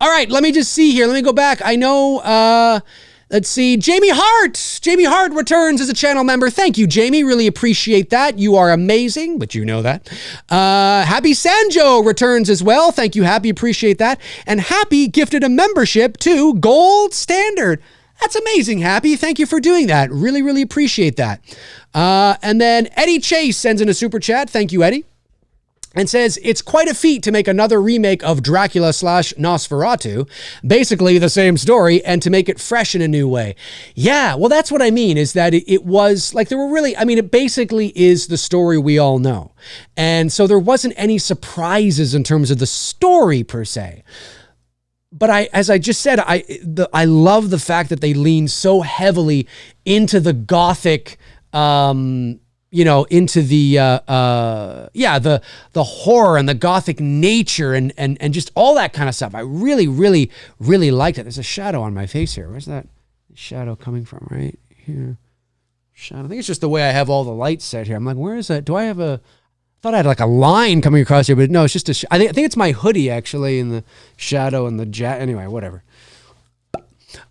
All right, let me just see here. Let me go back. I know, let's see. Jamie Hart. Jamie Hart returns as a channel member. Thank you, Jamie. Really appreciate that. You are amazing, but you know that. Happy Sanjo returns as well. Thank you, Happy. Appreciate that. And Happy gifted a membership to Gold Standard. That's amazing, Happy. Thank you for doing that. Really, really appreciate that. And then Eddie Chase sends in a super chat. Thank you, Eddie. And says, it's quite a feat to make another remake of Dracula / Nosferatu, basically the same story, and to make it fresh in a new way. Yeah, well, that's what I mean, is that it was, like, there were really, I mean, it basically is the story we all know. And so there wasn't any surprises in terms of the story, per se. But as I just said, I love the fact that they lean so heavily into the gothic, into the horror and the gothic nature and just all that kind of stuff. I really, really, really liked it. There's a shadow on my face here. Where's that shadow coming from? Right here. Shadow. I think it's just the way I have all the lights set here. I'm like, where is that? Do I have I thought I had like a line coming across here, but no, it's just I think it's my hoodie actually in the shadow and the anyway, whatever.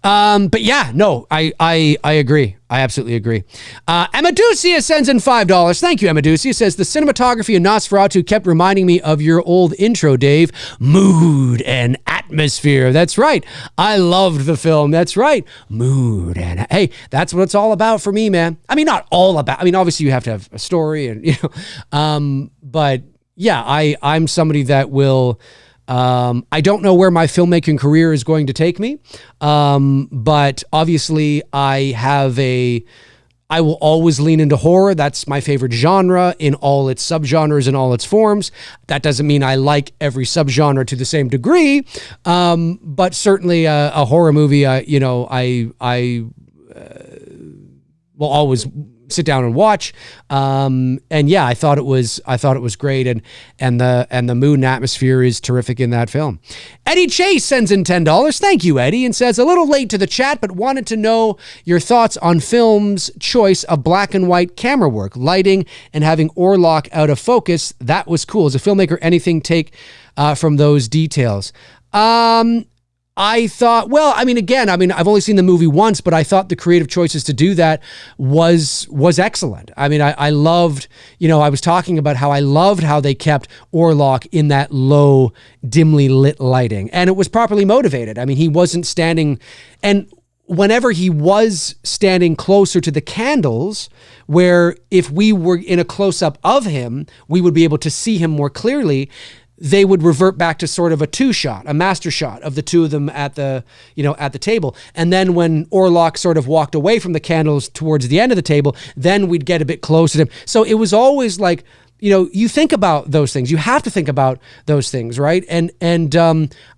But yeah, no, I agree. I absolutely agree. Amaducia sends in $5. Thank you, Amaducia. Says, the cinematography in Nosferatu kept reminding me of your old intro, Dave. Mood and atmosphere. That's right. I loved the film. That's right. Mood and, hey, that's what it's all about for me, man. I mean, not all about, I mean, obviously you have to have a story and, but yeah, I'm somebody that will, I don't know where my filmmaking career is going to take me, but obviously I will always lean into horror. That's my favorite genre in all its subgenres and all its forms. That doesn't mean I like every subgenre to the same degree, but certainly a horror movie, I will always sit down and watch. And yeah, I thought it was great. And the mood and atmosphere is terrific in that film. Eddie Chase sends in $10. Thank you, Eddie. And says, a little late to the chat, but wanted to know your thoughts on film's choice of black and white camera work, lighting, and having Orlock out of focus. That was cool. As a filmmaker, anything take from those details? I thought, well, I've only seen the movie once, but I thought the creative choices to do that was excellent. I mean, I loved, I was talking about how I loved how they kept Orlock in that low, dimly lit lighting, and it was properly motivated. I mean, he wasn't standing, and whenever he was standing closer to the candles, where if we were in a close-up of him, we would be able to see him more clearly, they would revert back to sort of a two shot, a master shot of the two of them at the table. And then when Orlock sort of walked away from the candles towards the end of the table, then we'd get a bit closer to him. So it was always like, you think about those things. You have to think about those things, right? And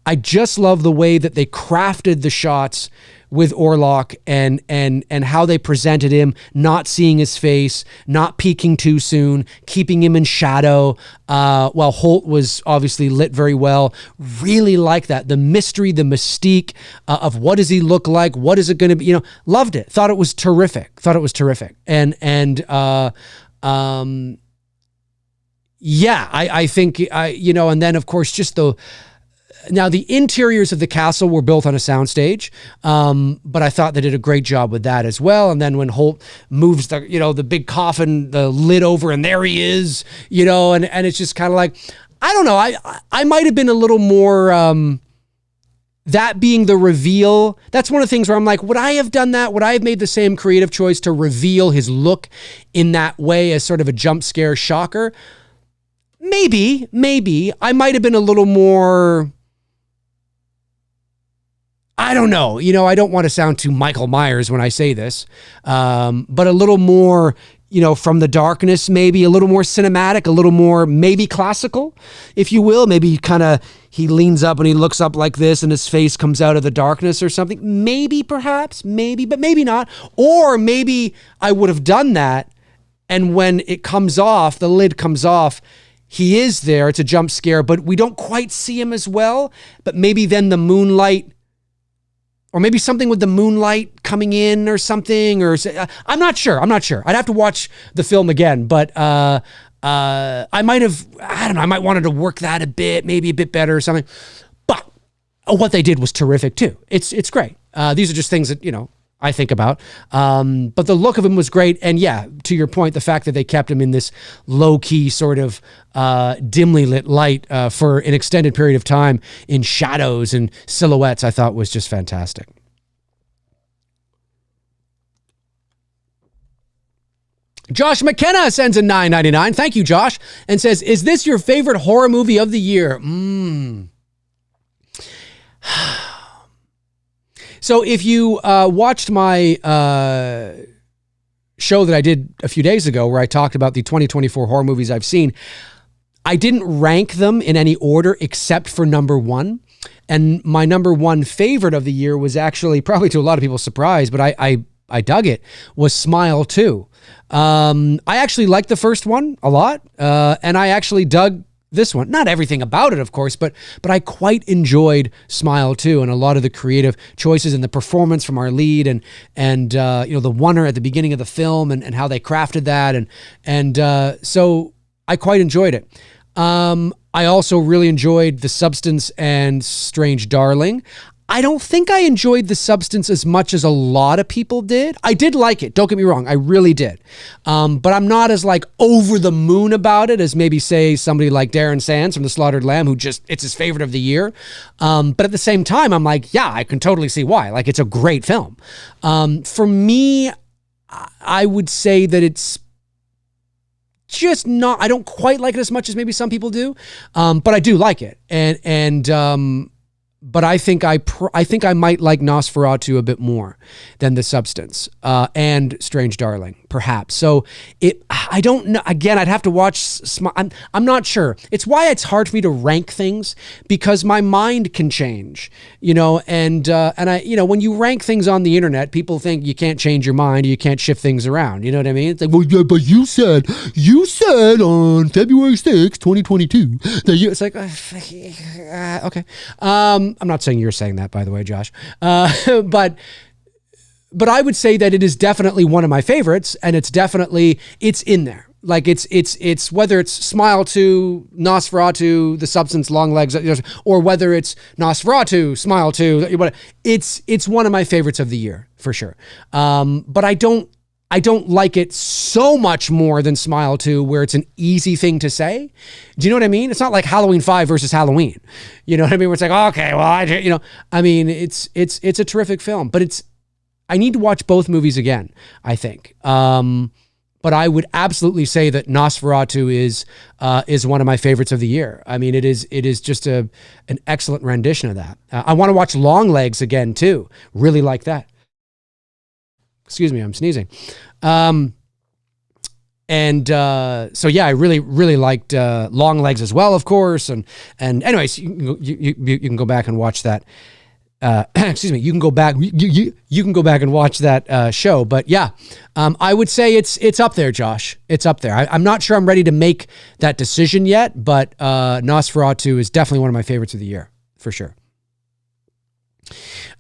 I just love the way that they crafted the shots with Orlock and how they presented him, not seeing his face, not peeking too soon, keeping him in shadow, while Holt was obviously lit very well. Really like that. The mystery, the mystique of what does he look like? What is it going to be? Loved it. Thought it was terrific. Yeah, I think, and then of course, just now the interiors of the castle were built on a soundstage, but I thought they did a great job with that as well. And then when Holt moves the big coffin, the lid over, and there he is, and it's just kind of like, I don't know, I might have been a little more, that being the reveal. That's one of the things where I'm like, would I have done that? Would I have made the same creative choice to reveal his look in that way as sort of a jump scare shocker? Maybe I might have been a little more, I don't know. I don't want to sound too Michael Myers when I say this, but a little more, from the darkness, maybe a little more cinematic, a little more maybe classical, if you will. Maybe he leans up and he looks up like this and his face comes out of the darkness or something. Maybe, perhaps, but maybe not. Or maybe I would have done that, and when it comes off, the lid comes off, he is there. It's a jump scare, but we don't quite see him as well. But maybe then the moonlight, or maybe something with the moonlight coming in or something, or I'm not sure. I'd have to watch the film again, but I might have, I don't know, I might wanted to work that a bit, maybe a bit better or something. But what they did was terrific too. It's great. These are just things that, I think about. But the look of him was great. And yeah, to your point, the fact that they kept him in this low key sort of dimly lit light for an extended period of time, in shadows and silhouettes, I thought was just fantastic. Josh McKenna sends a $9.99. Thank you, Josh. And says, is this your favorite horror movie of the year? So if you watched my show that I did a few days ago where I talked about the 2024 horror movies I've seen, I didn't rank them in any order except for number one. And my number one favorite of the year was actually, probably to a lot of people's surprise, but I dug it, was Smile 2. I actually liked the first one a lot, and I actually dug this one. Not everything about it, of course, but I quite enjoyed Smile 2 and a lot of the creative choices and the performance from our lead and the wonder at the beginning of the film and how they crafted that. And so I quite enjoyed it. I also really enjoyed The Substance and Strange Darling. I don't think I enjoyed The Substance as much as a lot of people did. I did like it. Don't get me wrong. I really did. But I'm not as like over the moon about it as maybe say somebody like Darren Sands from The Slaughtered Lamb, who it's his favorite of the year. But at the same time, I'm like, yeah, I can totally see why. Like, it's a great film. For me, I would say that it's just not, I don't quite like it as much as maybe some people do. But I do like it. But I think I might like Nosferatu a bit more than The Substance and Strange Darling, perhaps. So I don't know. Again, I'd have to watch. I'm not sure. It's why it's hard for me to rank things, because my mind can change. And I when you rank things on the internet, people think you can't change your mind, you can't shift things around. You know what I mean? It's like, well, yeah, but you said on February 6th, 2022 that you. It's like, okay. I'm not saying you're saying that, by the way, Josh. But I would say that it is definitely one of my favorites, and it's in there. Like it's whether it's Smile 2, Nosferatu, The Substance, Long Legs, or whether it's Nosferatu, Smile 2, it's one of my favorites of the year for sure. But I don't like it so much more than Smile 2, where it's an easy thing to say. Do you know what I mean? It's not like Halloween 5 versus Halloween. You know what I mean? Where it's like, okay, well, it's a terrific film, but I need to watch both movies again, I think. But I would absolutely say that Nosferatu is one of my favorites of the year. I mean, it is just an excellent rendition of that. I want to watch Long Legs again too. Really like that. Excuse me, I'm sneezing. So yeah, I really, really liked Long Legs as well, of course. And anyways, you can go back and watch that. Excuse me, you can go back. You can go back and watch that show. But yeah, I would say it's up there, Josh. It's up there. I'm not sure I'm ready to make that decision yet, but Nosferatu is definitely one of my favorites of the year for sure.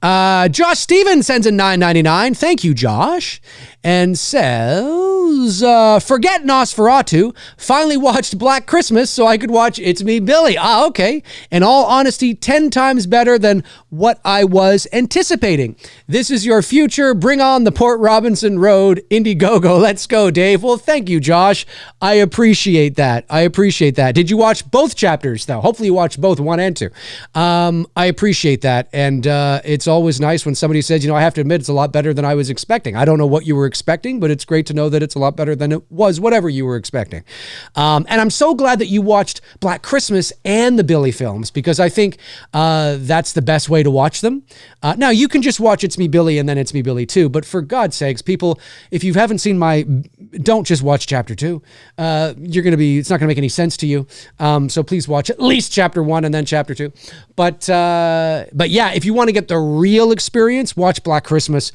Josh Stevens sends a $9.99. Thank you, Josh. And says, forget Nosferatu. Finally watched Black Christmas so I could watch It's Me, Billy. Okay. In all honesty, 10 times better than what I was anticipating. This is your future. Bring on the Port Robinson Road. Indiegogo. Let's go, Dave. Well, thank you, Josh. I appreciate that. Did you watch both chapters, though? Hopefully you watched both 1 and 2. I appreciate that. And it's always nice when somebody says, I have to admit, it's a lot better than I was expecting. I don't know what you were expecting, but it's great to know that it's a lot better than it was, whatever you were expecting. And I'm so glad that you watched Black Christmas and the Billy films, because I think that's the best way to watch them. Now, you can just watch It's Me, Billy, and then It's Me, Billy 2, but for God's sakes, people, if you haven't seen don't just watch chapter 2. It's not going to make any sense to you. So please watch at least chapter 1 and then chapter 2. But yeah, if you want to get the real experience, watch Black Christmas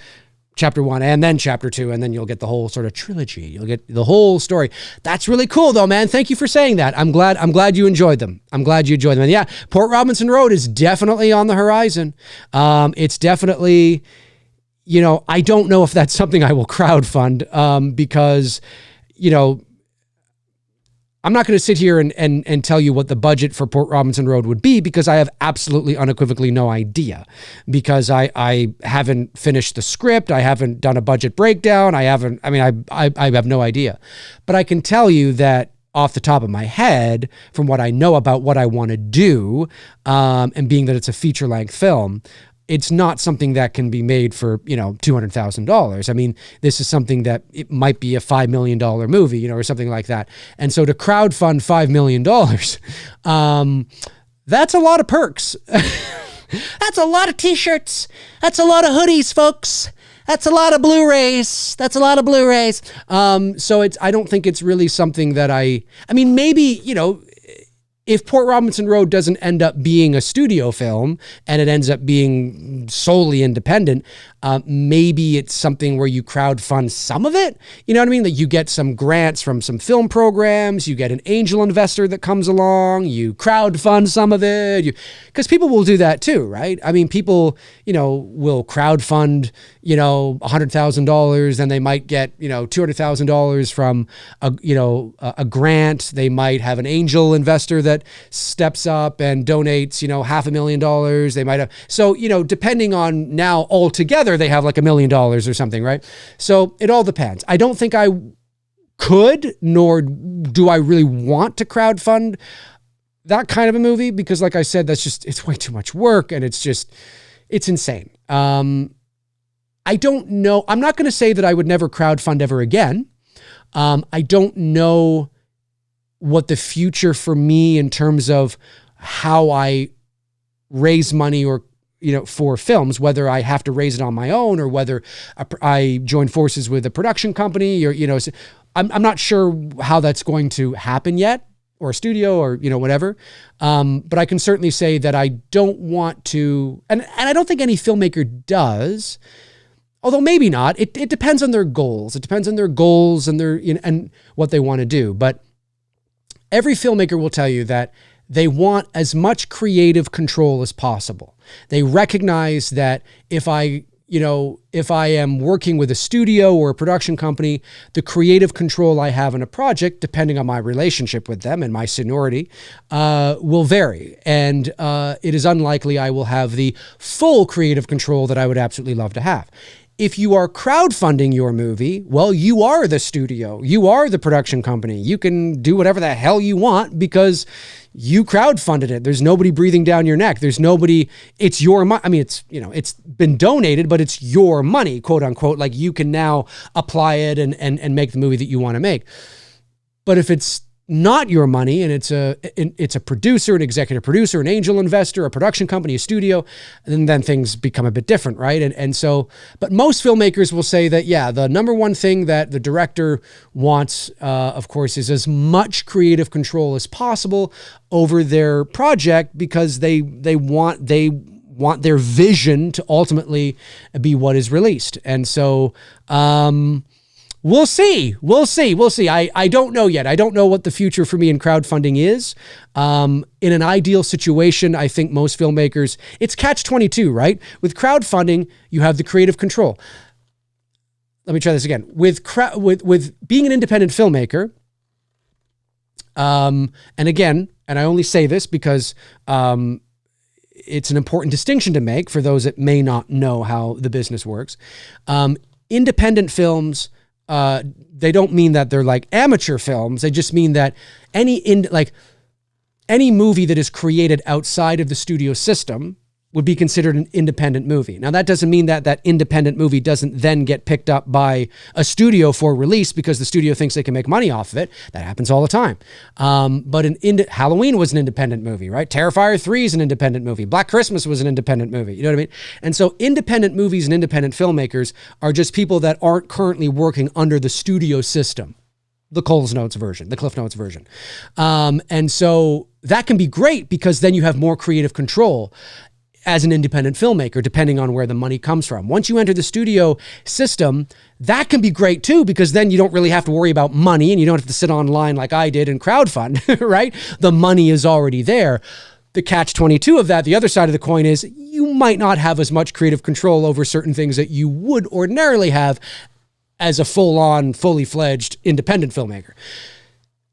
chapter 1 and then chapter 2, and then you'll get the whole sort of trilogy. You'll get the whole story. That's really cool though, man. Thank you for saying that. I'm glad you enjoyed them. And yeah, Port Robinson Road is definitely on the horizon. It's definitely, I don't know if that's something I will crowdfund, because, I'm not going to sit here and tell you what the budget for Port Robinson Road would be, because I have absolutely unequivocally no idea, because I haven't finished the script. I haven't done a budget breakdown. I have no idea, but I can tell you that off the top of my head, from what I know about what I want to do, and being that it's a feature-length film, it's not something that can be made for, $200,000. I mean, this is something that it might be a $5 million movie, or something like that. And so to crowdfund $5 million, that's a lot of perks. That's a lot of t-shirts. That's a lot of hoodies, folks. That's a lot of Blu-rays. So I don't think it's really something that I mean, maybe, if Port Robinson Road doesn't end up being a studio film and it ends up being solely independent, maybe it's something where you crowdfund some of it. You know what I mean? That you get some grants from some film programs, you get an angel investor that comes along, you crowdfund some of it, because people will do that too, right? I mean, people, will crowdfund, $100,000, then they might get, $200,000 from a grant. They might have an angel investor that steps up and donates, $500,000. They might have, so, depending on now altogether, they have like $1 million or something, right? So it all depends. I don't think I could, nor do I really want to crowdfund that kind of a movie, because like I said, it's way too much work, and it's insane. I don't know. I'm not going to say that I would never crowdfund ever again. I don't know what the future for me in terms of how I raise money or, for films, whether I have to raise it on my own or whether I join forces with a production company or, I'm not sure how that's going to happen yet, or a studio or, whatever. But I can certainly say that I don't want to, and I don't think any filmmaker does, although maybe not. It depends on their goals. It depends on their goals and and what they want to do. But every filmmaker will tell you that they want as much creative control as possible. They recognize that if I am working with a studio or a production company, the creative control I have in a project, depending on my relationship with them and my seniority, will vary. And it is unlikely I will have the full creative control that I would absolutely love to have. If you are crowdfunding your movie, well, you are the studio. You are the production company. You can do whatever the hell you want because you crowdfunded it. There's nobody breathing down your neck. There's nobody, it's your money. I mean, it's been donated, but it's your money, quote unquote. Like, you can now apply it and make the movie that you want to make. But if it's not your money and it's a producer, an executive producer, an angel investor, a production company, a studio, and then things become a bit different, right? And so, but most filmmakers will say that, yeah, the number one thing that the director wants, of course, is as much creative control as possible over their project, because they want their vision to ultimately be what is released. And so, We'll see. I don't know yet. I don't know what the future for me in crowdfunding is. In an ideal situation, I think most filmmakers, it's catch-22, right? With crowdfunding, you have the creative control. Let me try this again. With being an independent filmmaker, and again, and I only say this because it's an important distinction to make for those that may not know how the business works. Independent films, they don't mean that they're like amateur films. They just mean that any movie that is created outside of the studio system would be considered an independent movie. Now, that doesn't mean that that independent movie doesn't then get picked up by a studio for release because the studio thinks they can make money off of it. That happens all the time. But Halloween was an independent movie, right? Terrifier 3 is an independent movie. Black Christmas was an independent movie. You know what I mean? And so independent movies and independent filmmakers are just people that aren't currently working under the studio system. The Coles Notes version, the Cliff Notes version. And so that can be great because then you have more creative control as an independent filmmaker, depending on where the money comes from. Once you enter the studio system, that can be great too, because then you don't really have to worry about money and you don't have to sit online like I did and crowdfund, right? The money is already there. The catch-22 of that, the other side of the coin, is you might not have as much creative control over certain things that you would ordinarily have as a full-on, fully-fledged independent filmmaker.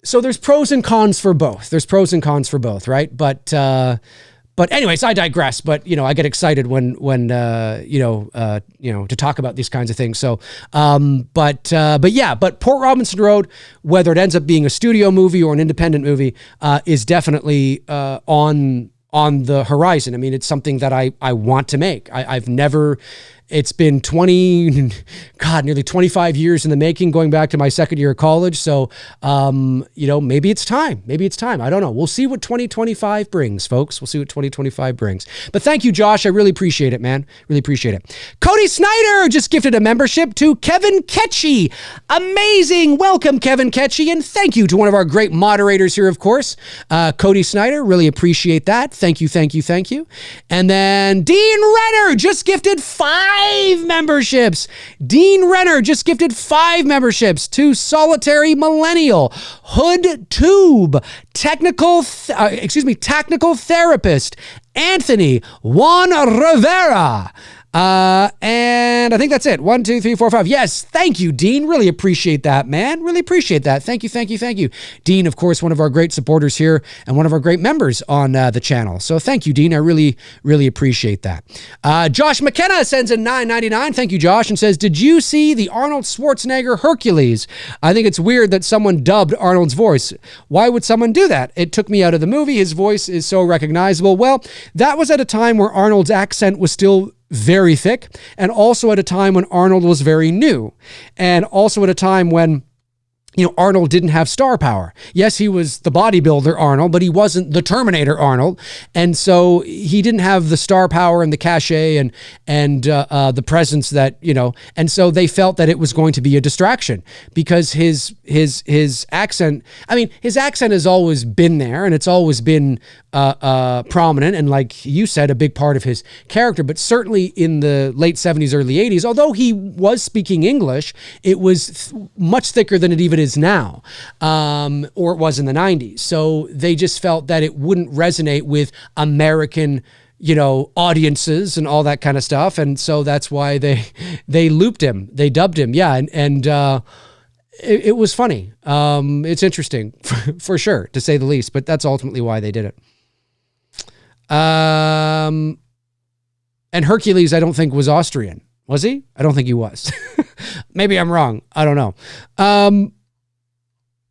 So there's pros and cons for both. Right? But anyways, I digress. But I get excited when to talk about these kinds of things. So, but Port Robinson Road, whether it ends up being a studio movie or an independent movie, is definitely on on the horizon. I mean, it's something that I want to make. I've never, it's been nearly 25 years in the making, going back to my second year of college. So, maybe it's time. I don't know. We'll see what 2025 brings, folks. We'll see what 2025 brings. But thank you, Josh. I really appreciate it, man. Really appreciate it. Cody Snyder just gifted a membership to Kevin Ketchy. Amazing. Welcome, Kevin Ketchy. And thank you to one of our great moderators here, of course, Cody Snyder. Really appreciate that. Thank you. And then Dean Renner just gifted 5 memberships. Dean Renner just gifted 5 memberships to Solitary Millennial, Hood Tube, Technical Therapist, Anthony Juan Rivera. And I think that's it. 1, 2, 3, 4, 5. Yes. Thank you, Dean. Really appreciate that, man. Really appreciate that. Thank you. Dean, of course, one of our great supporters here and one of our great members on the channel. So thank you, Dean. I really, really appreciate that. Josh McKenna sends in $9.99. Thank you, Josh, and says, did you see the Arnold Schwarzenegger Hercules? I think it's weird that someone dubbed Arnold's voice. Why would someone do that? It took me out of the movie. His voice is so recognizable. Well, that was at a time where Arnold's accent was still very thick, and also at a time when Arnold was very new, and also at a time when Arnold didn't have star power. Yes, he was the bodybuilder Arnold, but he wasn't the Terminator Arnold. And so he didn't have the star power and the cachet and the presence that, and so they felt that it was going to be a distraction because his accent, his accent has always been there and it's always been prominent. And like you said, a big part of his character, but certainly in the late 70s, early 80s, although he was speaking English, it was much thicker than it even is now, or it was in the 90s. So they just felt that it wouldn't resonate with American, audiences and all that kind of stuff. And so that's why they looped him, they dubbed him. Yeah. And it was funny. It's interesting for sure, to say the least, but that's ultimately why they did it. And Hercules, I don't think was Austrian. Was he? I don't think he was. Maybe I'm wrong. I don't know.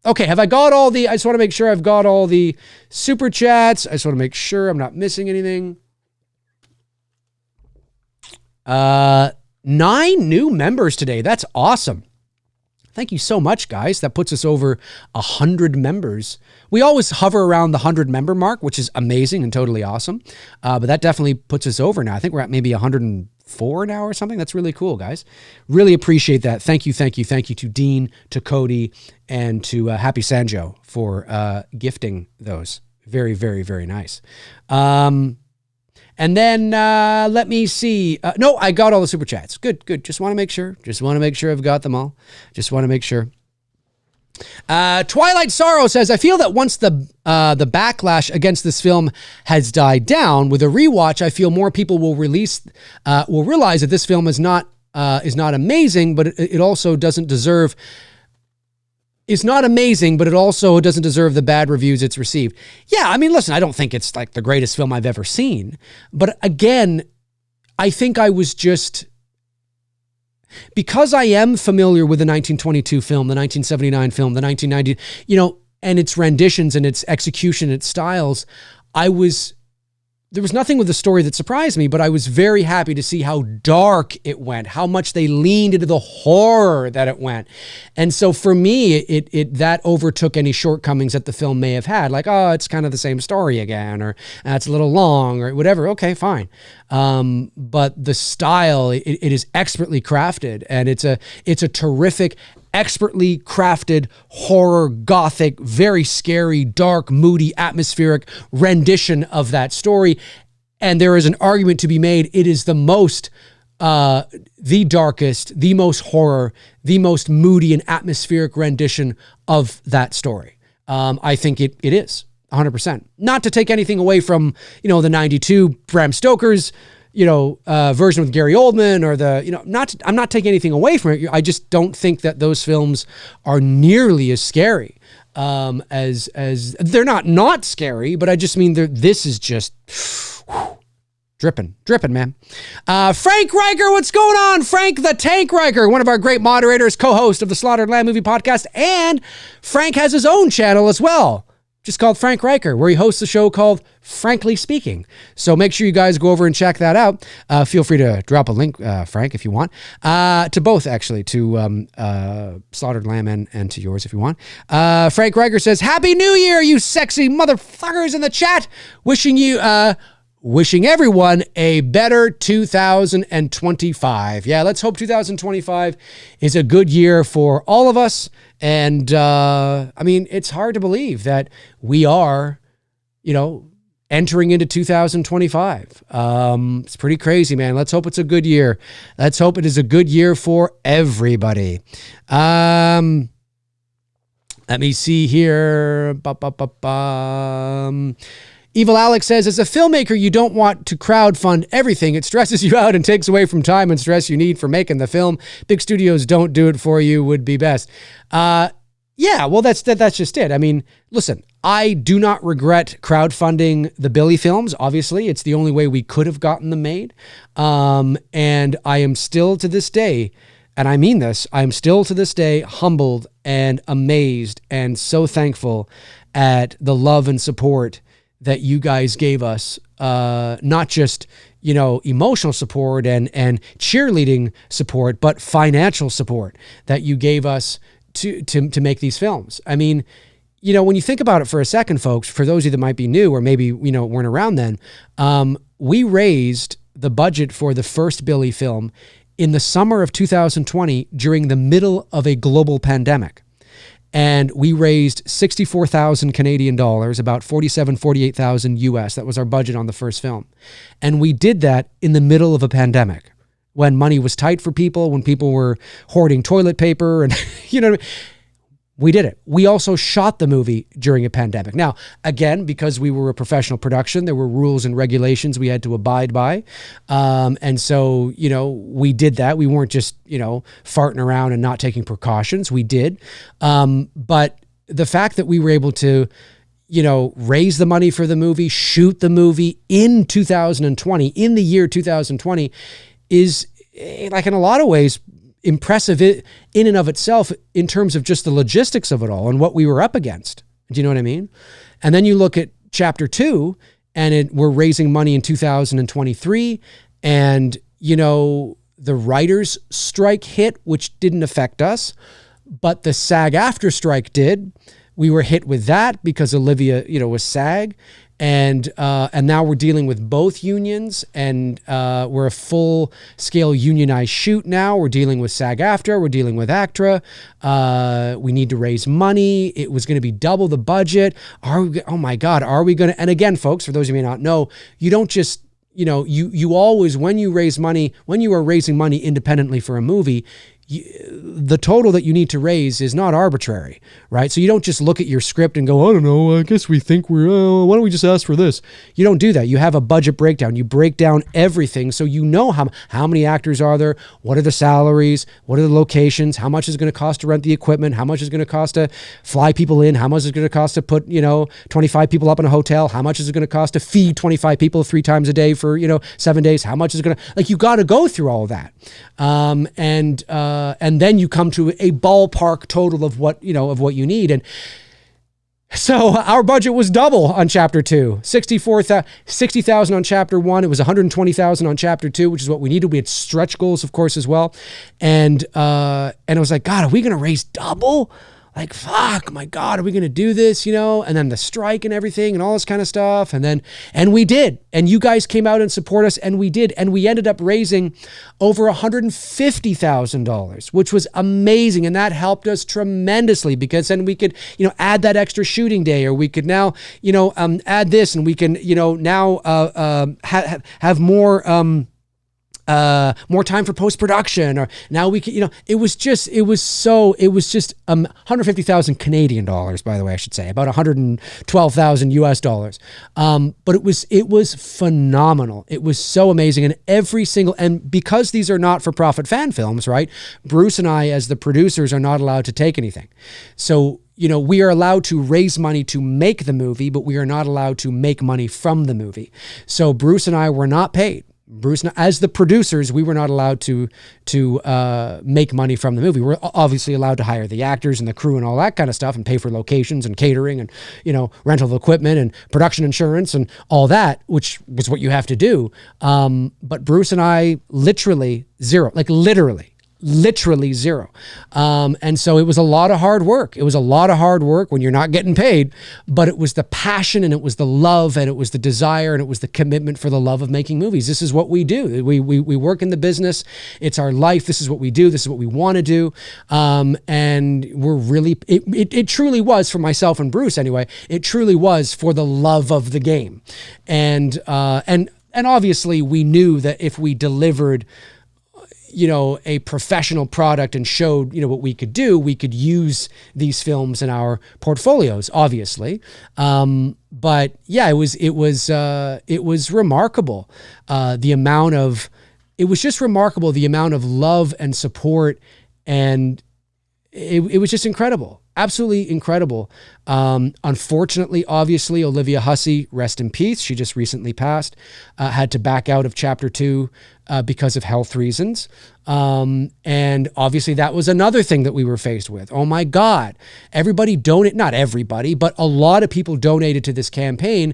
Okay, have I got all the, I just want to make sure I've got all the super chats. I just want to make sure I'm not missing anything. 9 new members today. That's awesome. Thank you so much, guys. That puts us over 100 members. We always hover around the 100 member mark, which is amazing and totally awesome. But that definitely puts us over now. I think we're at maybe 104 now or something. That's really cool, guys. Really appreciate that. Thank you to Dean, to Cody, and to Happy Sanjo for gifting those. Very, very, very nice. And then let me see. No, I got all the super chats. Good. Just want to make sure. I've got them all. Just want to make sure. Twilight Sorrow says, I feel that once the backlash against this film has died down, with a rewatch, I feel more people will realize that this film is not amazing, but it also doesn't deserve. Is not amazing, but it also doesn't deserve the bad reviews it's received. Yeah, listen, I don't think it's like the greatest film I've ever seen. But again, I think I was just, because I am familiar with the 1922 film, the 1979 film, the 1990, and its renditions and its execution, its styles, there was nothing with the story that surprised me, but I was very happy to see how dark it went, how much they leaned into the horror that it went. And so for me, it that overtook any shortcomings that the film may have had. Like, oh, it's kind of the same story again, or it's a little long, or whatever. Okay, fine. But the style, it is expertly crafted, and it's a terrific, expertly crafted horror, gothic, very scary, dark, moody, atmospheric rendition of that story. And there is an argument to be made. It is the most, the darkest, the most horror, the most moody and atmospheric rendition of that story. I think it is 100%. Not to take anything away from, the 92 Bram Stoker's, version with Gary Oldman, or I'm not taking anything away from it. I just don't think that those films are nearly as scary as they're not scary, but I just mean this is just dripping, man. Frank Riker, what's going on? Frank the Tank Riker, one of our great moderators, co-host of the Slaughtered Lamb Movie Podcast, and Frank has his own channel as well. just called Frank Riker, where he hosts a show called Frankly Speaking. So make sure you guys go over and check that out. Feel free to drop a link, Frank, if you want, to both, actually, to Slaughtered Lamb and to yours if you want. Frank Riker says, Happy New Year, you sexy motherfuckers in the chat. Wishing everyone a better 2025. Yeah, let's hope 2025 is a good year for all of us. And it's hard to believe that we are, entering into 2025. It's pretty crazy, man. Let's hope it's a good year. Let's hope it is a good year for everybody. Let me see here. Evil Alex says, as a filmmaker, you don't want to crowdfund everything. It stresses you out and takes away from time and stress you need for making the film. Big studios don't do it for you would be best. Yeah, well, that's just it. I mean, listen, I do not regret crowdfunding the Billy films. Obviously, it's the only way we could have gotten them made. And I am still to this day, and I mean this, I'm still to this day humbled and amazed and so thankful at the love and support that you guys gave us, not just, emotional support and cheerleading support, but financial support that you gave us to make these films. I mean, when you think about it for a second, folks, for those of you that might be new or maybe, weren't around then, we raised the budget for the first Billy film in the summer of 2020 during the middle of a global pandemic. And we raised 64,000 Canadian dollars, about 48,000 US. That was our budget on the first film. And we did that in the middle of a pandemic when money was tight for people, when people were hoarding toilet paper and, we did it. We also shot the movie during a pandemic. Now, again, because we were a professional production, there were rules and regulations we had to abide by. And so, we did that. We weren't just, farting around and not taking precautions. We did. But the fact that we were able to, raise the money for the movie, shoot the movie in 2020, in the year 2020, is, like, in a lot of ways, impressive in and of itself in terms of just the logistics of it all and what we were up against. Do you know what I mean? And then you look at chapter 2 and we're raising money in 2023 and, the writers' strike hit, which didn't affect us, but the SAG-AFTRA strike did. We were hit with that because Olivia, was SAG. And now we're dealing with both unions and we're a full-scale unionized shoot now. We're dealing with SAG-AFTRA. We're dealing with ACTRA. We need to raise money. It was going to be double the budget. Oh my God, are we going to? And again, folks, for those of you who may not know, you don't just, you always, when you raise money, when you are raising money independently for a movie, the total that you need to raise is not arbitrary, right? So you don't just look at your script and go, I don't know, I guess we think why don't we just ask for this? You don't do that. You have a budget breakdown. You break down everything so you know how many actors are there, what are the salaries, what are the locations, how much is it going to cost to rent the equipment, how much is it going to cost to fly people in, how much is it going to cost to put, 25 people up in a hotel, how much is it going to cost to feed 25 people 3 times a day for, 7 days, how much is it going to, like, you got to go through all of that. And then you come to a ballpark total of what you need. And so our budget was double on chapter 2, 60,000 on chapter 1. It was 120,000 on chapter 2, which is what we needed. We had stretch goals, of course, as well. And it was like, God, are we going to raise double? Like, fuck, my God, are we going to do this? And then the strike and everything and all this kind of stuff. And we did. And you guys came out and support us. And we did. And we ended up raising over $150,000, which was amazing. And that helped us tremendously because then we could, add that extra shooting day, or we could now, add this, and we can, now have more time for post-production, or now we can, it was just $150,000 Canadian dollars, by the way, I should say, about 112,000 US dollars. But it was phenomenal. It was so amazing. And and because these are not for profit fan films, right? Bruce and I, as the producers, are not allowed to take anything. So, we are allowed to raise money to make the movie, but we are not allowed to make money from the movie. So Bruce and I were not paid. Bruce, as the producers, we were not allowed to make money from the movie. We're obviously allowed to hire the actors and the crew and all that kind of stuff and pay for locations and catering and, rental of equipment and production insurance and all that, which was what you have to do. But Bruce and I literally zero, like literally zero. And so it was a lot of hard work. It was a lot of hard work when you're not getting paid, but it was the passion and it was the love and it was the desire and it was the commitment for the love of making movies. This is what we do. We work in the business. It's our life. This is what we do. This is what we want to do. And we're really, it truly was, for myself and Bruce anyway, it truly was for the love of the game. And obviously we knew that if we delivered a professional product and showed, what we could do, we could use these films in our portfolios, obviously. But yeah, it was remarkable. It was just remarkable, the amount of love and support, and it was just incredible. Absolutely incredible. Unfortunately, obviously, Olivia Hussey, rest in peace. She just recently passed, had to back out of Chapter 2 because of health reasons. And obviously that was another thing that we were faced with. Oh my God, not everybody, but a lot of people donated to this campaign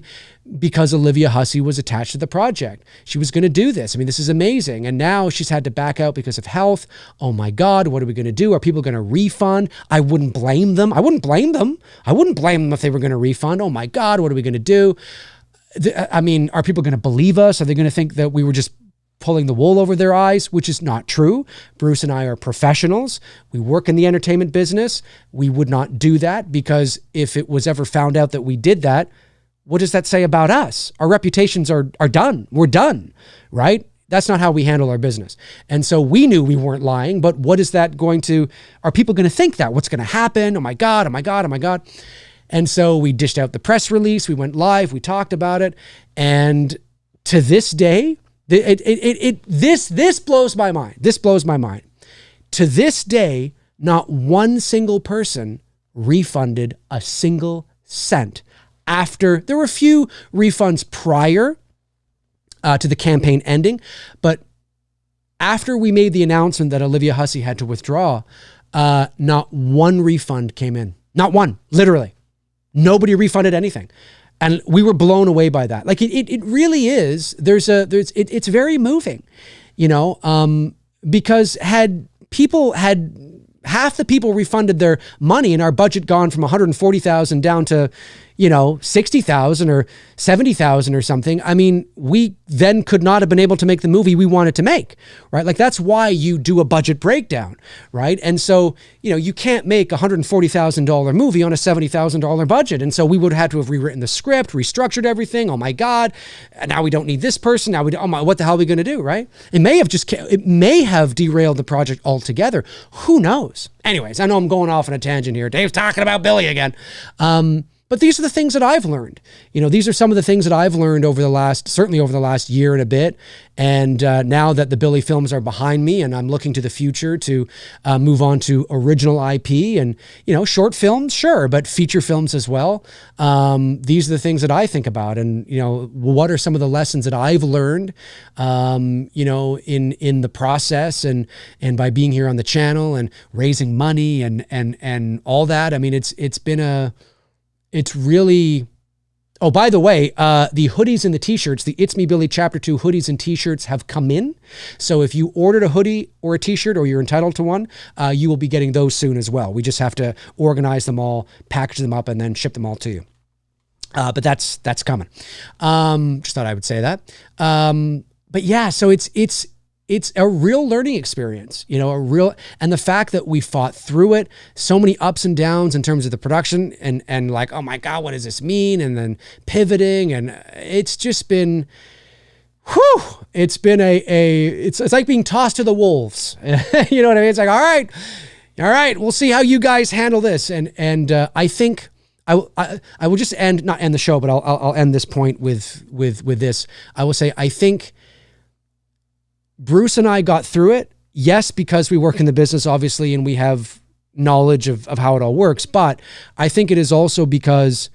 because Olivia Hussey was attached to the project. She was going to do this. I mean, this is amazing. And now she's had to back out because of health. Oh my God, what are we going to do? Are people going to refund? I wouldn't blame them. I wouldn't blame them if they were going to refund. Oh my God, what are we going to do? I mean, are people going to believe us? Are they going to think that we were just pulling the wool over their eyes, which is not true? Bruce and I are professionals. We work in the entertainment business. We would not do that, because if it was ever found out that we did that, what does that say about us? Our reputations are done. We're done, right? That's not how we handle our business. And so we knew we weren't lying, but what is that are people going to think that? What's going to happen? Oh my God, oh my God, oh my God. And so we dished out the press release. We went live. We talked about it. And to this day, this blows my mind. This blows my mind. To this day, not one single person refunded a single cent. After, there were a few refunds prior to the campaign ending, but after we made the announcement that Olivia Hussey had to withdraw, not one refund came in. Not one, literally. Nobody refunded anything. And we were blown away by that. Like it really is. It's very moving, because had half the people refunded their money and our budget gone from $140,000 down to, $60,000 or $70,000 or something, I mean, we then could not have been able to make the movie we wanted to make, right? Like that's why you do a budget breakdown, right? And so, you can't make a $140,000 movie on a $70,000 budget. And so we would have had to have rewritten the script, restructured everything. Oh my God. And now we don't need this person. Now what the hell are we going to do, right? It may have derailed the project altogether. Who knows? Anyways, I know I'm going off on a tangent here. Dave's talking about Billy again. But these are the things that I've learned. These are some of the things that I've learned certainly over the last year and a bit. And now that the Billy films are behind me and I'm looking to the future to move on to original IP and, short films, sure, but feature films as well. These are the things that I think about. And, what are some of the lessons that I've learned, in the process and by being here on the channel and raising money and all that. I mean, it's really, oh, by the way, the hoodies and the t-shirts, the It's Me Billy Chapter 2 hoodies and t-shirts have come in. So if you ordered a hoodie or a t-shirt or you're entitled to one, you will be getting those soon as well. We just have to organize them all, package them up, and then ship them all to you. But that's coming. Just thought I would say that. But yeah, so it's a real learning experience, and the fact that we fought through it, so many ups and downs in terms of the production and like, oh my God, what does this mean? And then pivoting, and it's just been, it's been it's like being tossed to the wolves. You know what I mean? It's like, all right, we'll see how you guys handle this. And I think I will just not end the show, but I'll end this point with this. I will say, I think Bruce and I got through it, yes, because we work in the business, obviously, and we have knowledge of how it all works. But I think it is also because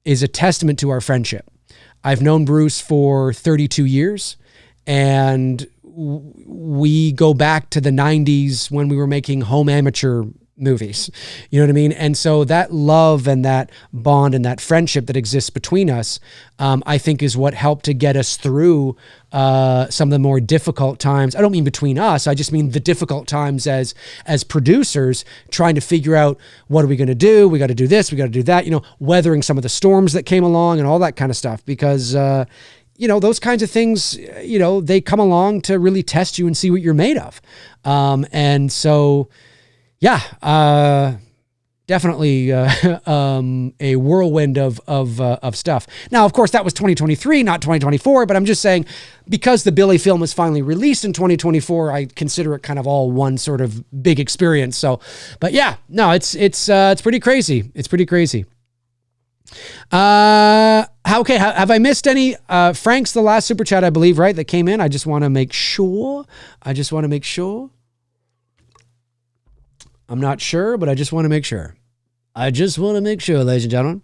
is a testament to our friendship. I've known Bruce for 32 years, and we go back to the 90s when we were making home amateur movies. You know what I mean? And so that love and that bond and that friendship that exists between us, I think is what helped to get us through some of the more difficult times. I don't mean between us. I just mean the difficult times as producers trying to figure out, what are we going to do? We got to do this. We got to do that, weathering some of the storms that came along and all that kind of stuff, because, those kinds of things, they come along to really test you and see what you're made of. And so, yeah, definitely a whirlwind of stuff. Now, of course, that was 2023, not 2024, but I'm just saying, because the Billy film was finally released in 2024, I consider it kind of all one sort of big experience. So, but yeah, no, it's pretty crazy. It's pretty crazy. Okay, have I missed any? Frank's the last super chat, I believe, right? That came in. I just want to make sure. I'm not sure, but I just want to make sure. Ladies and gentlemen.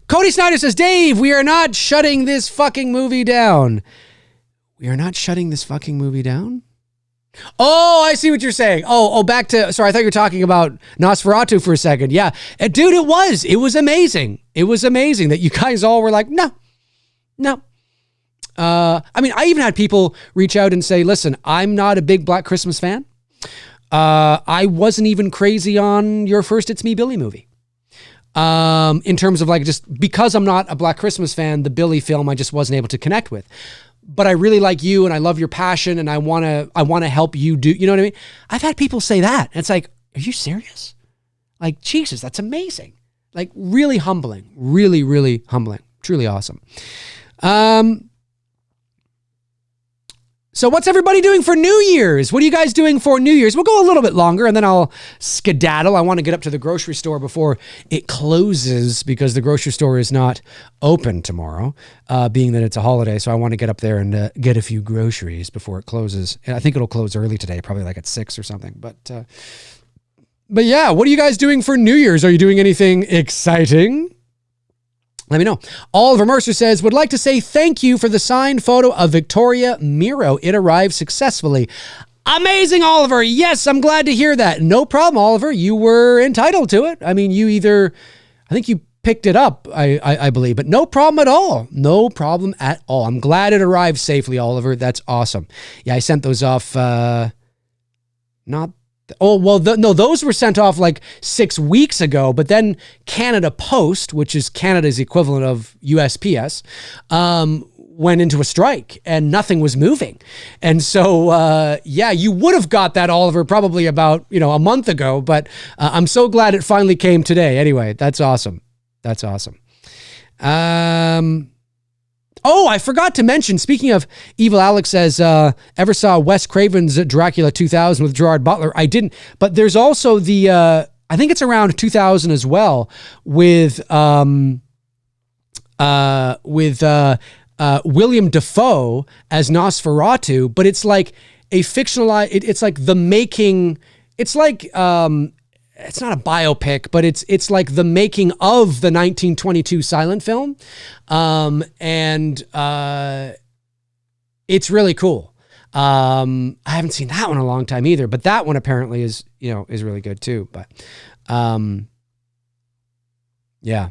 Cody Snyder says, Dave, we are not shutting this fucking movie down. We are not shutting this fucking movie down? Oh, I see what you're saying. Back to, sorry, I thought you were talking about Nosferatu for a second. Yeah. Dude, it was amazing. It was amazing that you guys all were like, no. I even had people reach out and say, listen, I'm not a big Black Christmas fan. I wasn't even crazy on your first It's Me, Billy movie. In terms of just because I'm not a Black Christmas fan, the Billy film, I just wasn't able to connect with. But I really like you and I love your passion and I want to help you do, you know what I mean? I've had people say that. And it's like, are you serious? Jesus, that's amazing. Really humbling, really, really humbling. Truly awesome. So what's everybody doing for New Year's? What are you guys doing for New Year's? We'll go a little bit longer and then I'll skedaddle. I want to get up to the grocery store before it closes because the grocery store is not open tomorrow, being that it's a holiday. So I want to get up there and get a few groceries before it closes. And I think it'll close early today, probably at 6 or something. But yeah, what are you guys doing for New Year's? Are you doing anything exciting? Let me know. Oliver Mercer says, would like to say thank you for the signed photo of Victoria Miro. It arrived successfully. Amazing, Oliver. Yes, I'm glad to hear that. No problem, Oliver. You were entitled to it. I think you picked it up, I believe, but no problem at all. No problem at all. I'm glad it arrived safely, Oliver. That's awesome. Yeah, I sent those off, those were sent off 6 weeks ago, but then Canada Post, which is Canada's equivalent of USPS, went into a strike and nothing was moving. And so, you would have got that, Oliver, probably about, a month ago, but I'm so glad it finally came today. Anyway, that's awesome. That's awesome. I forgot to mention, speaking of Evil Alex says, ever saw Wes Craven's Dracula 2000 with Gerard Butler? I didn't, but there's also the, I think it's around 2000 as well with William Dafoe as Nosferatu, but it's like a fictionalized, it's like the making, it's like, it's not a biopic, but it's like the making of the 1922 silent film. It's really cool. I haven't seen that one in a long time either, but that one apparently is really good too. But, yeah.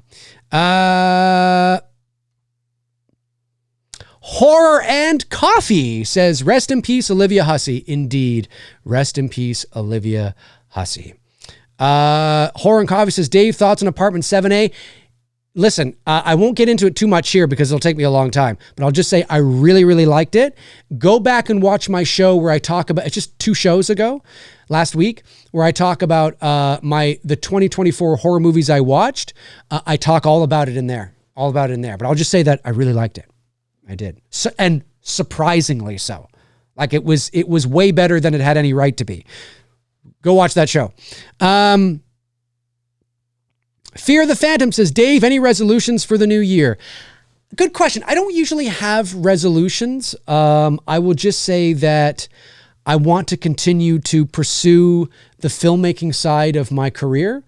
Horror and Coffee says, rest in peace, Olivia Hussey. Indeed. Rest in peace, Olivia Hussey. Horror and Coffee says, Dave, thoughts on Apartment 7A? Listen, I won't get into it too much here because it'll take me a long time, but I'll just say I really, really liked it. Go back and watch my show where I talk about, it's just 2 shows ago, last week, where I talk about the 2024 horror movies I watched. I talk all about it in there, but I'll just say that I really liked it. I did. So, and surprisingly so. It was way better than it had any right to be. Go watch that show. Fear the Phantom says, Dave, any resolutions for the new year? Good question. I don't usually have resolutions. I will just say that I want to continue to pursue the filmmaking side of my career.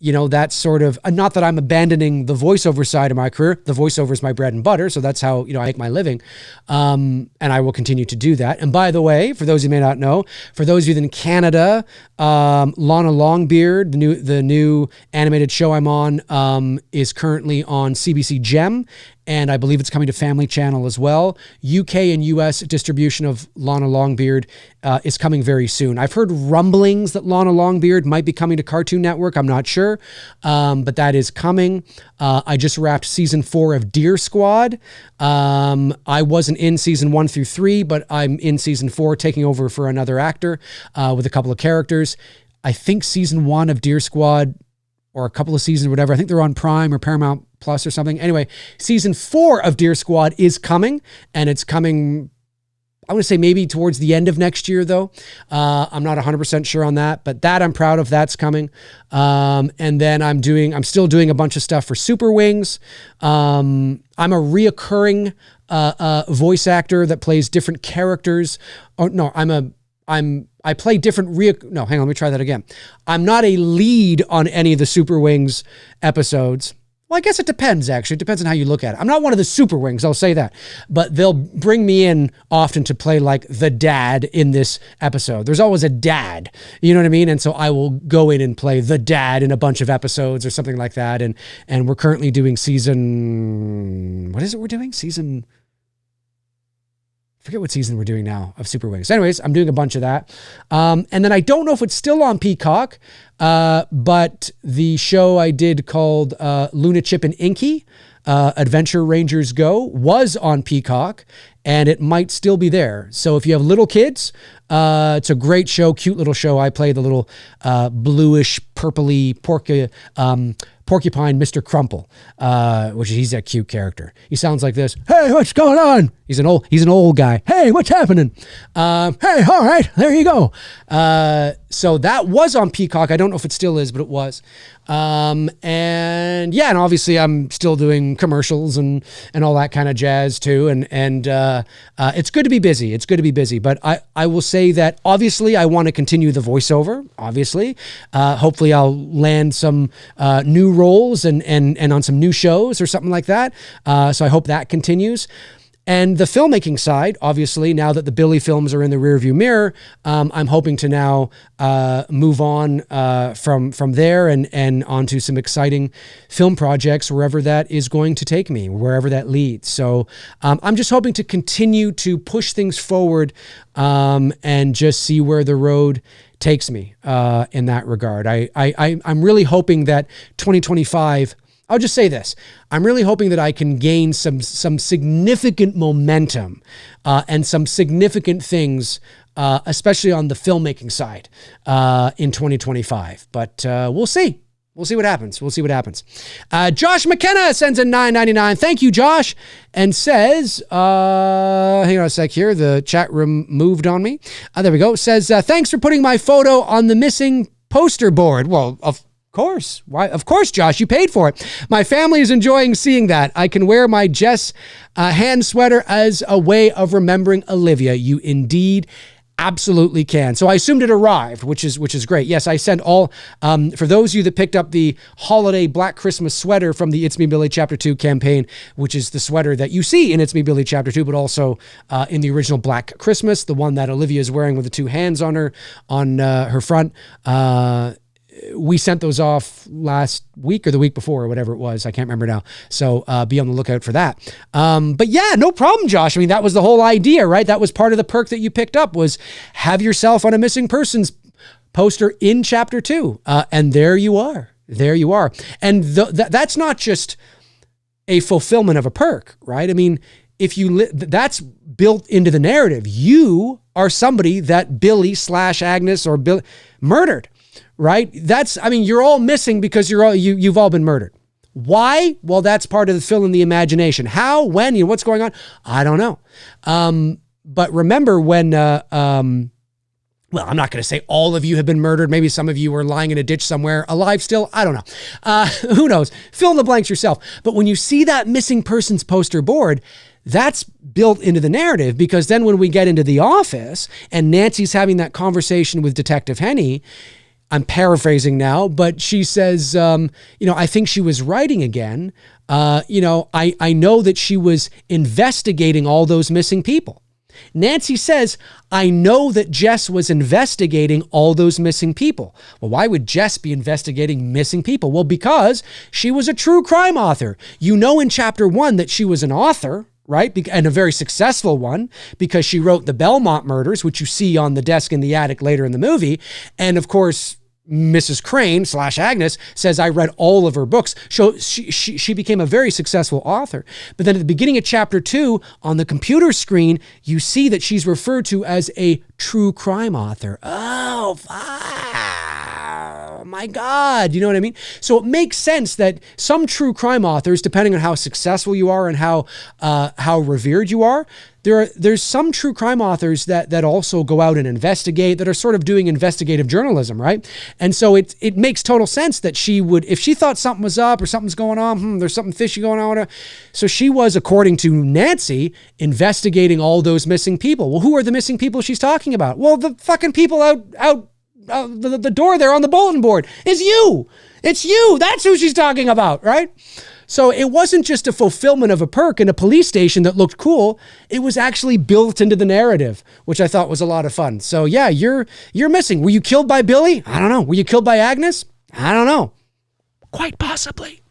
that's sort of, not that I'm abandoning the voiceover side of my career. The voiceover is my bread and butter. So that's how, I make my living. And I will continue to do that. And by the way, for those who may not know, for those of you in Canada, Lana Longbeard, the new animated show I'm on, is currently on CBC Gem. And I believe it's coming to Family Channel as well. UK and US distribution of Lana Longbeard is coming very soon. I've heard rumblings that Lana Longbeard might be coming to Cartoon Network. I'm not sure, but that is coming. I just wrapped season 4 of Deer Squad. I wasn't in season 1 through 3, but I'm in season 4, taking over for another actor with a couple of characters. I think season 1 of Deer Squad, or a couple of seasons or whatever, I think they're on Prime or Paramount Plus or something. Anyway, season 4 of Deer Squad is coming, and it's coming, I want to say maybe towards the end of next year, though. I'm not 100% sure on that, but that I'm proud of. That's coming. And then I'm still doing a bunch of stuff for Super Wings. I'm a reoccurring voice actor that plays different characters. Oh no, I play different no, hang on, let me try that again. I'm not a lead on any of the Super Wings episodes. Well, I guess it depends, actually. It depends on how you look at it. I'm not one of the Super Wings, I'll say that. But they'll bring me in often to play like the dad in this episode. There's always a dad, you know what I mean? And so I will go in and play the dad in a bunch of episodes or something like that. And we're currently doing what is it we're doing? I forget what season we're doing now of Super Wings. Anyways, I'm doing a bunch of that. And then I don't know if it's still on Peacock, but the show I did called Luna Chip and Inky, Adventure Rangers Go, was on Peacock, and it might still be there. So if you have little kids, it's a great show, cute little show. I play the little bluish, purpley porcupine Mr. Crumple, he's a cute character. He sounds like this. Hey, what's going on? He's an old guy. Hey, what's happening? Hey, all right, there you go. So that was on Peacock. I don't know if it still is, but it was. And obviously I'm still doing commercials and all that kind of jazz too. And it's good to be busy. It's good to be busy. But I will say that obviously I want to continue the voiceover, obviously. Hopefully I'll land some new roles and on some new shows or something like that. So I hope that continues. And the filmmaking side, obviously, now that the Billy films are in the rearview mirror, I'm hoping to now move on from there and onto some exciting film projects wherever that is going to take me, wherever that leads. So I'm just hoping to continue to push things forward and just see where the road takes me in that regard. I'm really hoping that 2025... I'll just say this. I'm really hoping that I can gain some significant momentum and some significant things, especially on the filmmaking side in 2025. But we'll see. We'll see what happens. Josh McKenna sends in $9.99. Thank you, Josh. And says, hang on a sec here. The chat room moved on me. There we go. Says, thanks for putting my photo on the missing poster board. Well, of course. Why? Of course, Josh, you paid for it. My family is enjoying seeing that. I can wear my Jess hand sweater as a way of remembering Olivia. You indeed absolutely can. So I assumed it arrived, which is great. Yes, I sent all, for those of you that picked up the holiday Black Christmas sweater from the It's Me Billy Chapter 2 campaign, which is the sweater that you see in It's Me Billy Chapter 2, but also in the original Black Christmas, the one that Olivia is wearing with the two hands on her front. We sent those off last week or the week before or whatever it was. I can't remember now. So be on the lookout for that. But yeah, no problem, Josh. I mean, that was the whole idea, right? That was part of the perk that you picked up, was have yourself on a missing persons poster in Chapter 2. And there you are. And that's not just a fulfillment of a perk, right? I mean, if that's built into the narrative. You are somebody that Billy / Agnes or Billy murdered. Right? You're all missing because you've all been murdered. Why? Well, that's part of the fill in the imagination. How, when, what's going on? I don't know. But remember when, well, I'm not going to say all of you have been murdered. Maybe some of you are lying in a ditch somewhere, alive still. I don't know. Who knows? Fill in the blanks yourself. But when you see that missing persons poster board, that's built into the narrative, because then when we get into the office and Nancy's having that conversation with Detective Henny, I'm paraphrasing now, but she says, I think she was writing again. I know that she was investigating all those missing people. Nancy says, I know that Jess was investigating all those missing people. Well, why would Jess be investigating missing people? Well, because she was a true crime author. You know in chapter 1 that she was an author, right? And a very successful one, because she wrote the Belmont murders, which you see on the desk in the attic later in the movie. And of course, Mrs. Crane / Agnes says, I read all of her books. So she became a very successful author. But then at the beginning of chapter 2, on the computer screen, you see that she's referred to as a true crime author. Oh, my God. You know what I mean? So it makes sense that some true crime authors, depending on how successful you are and how revered you are, there's some true crime authors that also go out and investigate, that are sort of doing investigative journalism, right? And so it makes total sense that she would, if she thought something was up or something's going on, there's something fishy going on with her. So she was, according to Nancy, investigating all those missing people. Well, who are the missing people she's talking about? Well, the fucking people out the door there on the bulletin board is you. It's you. That's who she's talking about, right? So it wasn't just a fulfillment of a perk in a police station that looked cool. It was actually built into the narrative, which I thought was a lot of fun. So yeah, you're missing. Were you killed by Billy? I don't know. Were you killed by Agnes? I don't know. Quite possibly.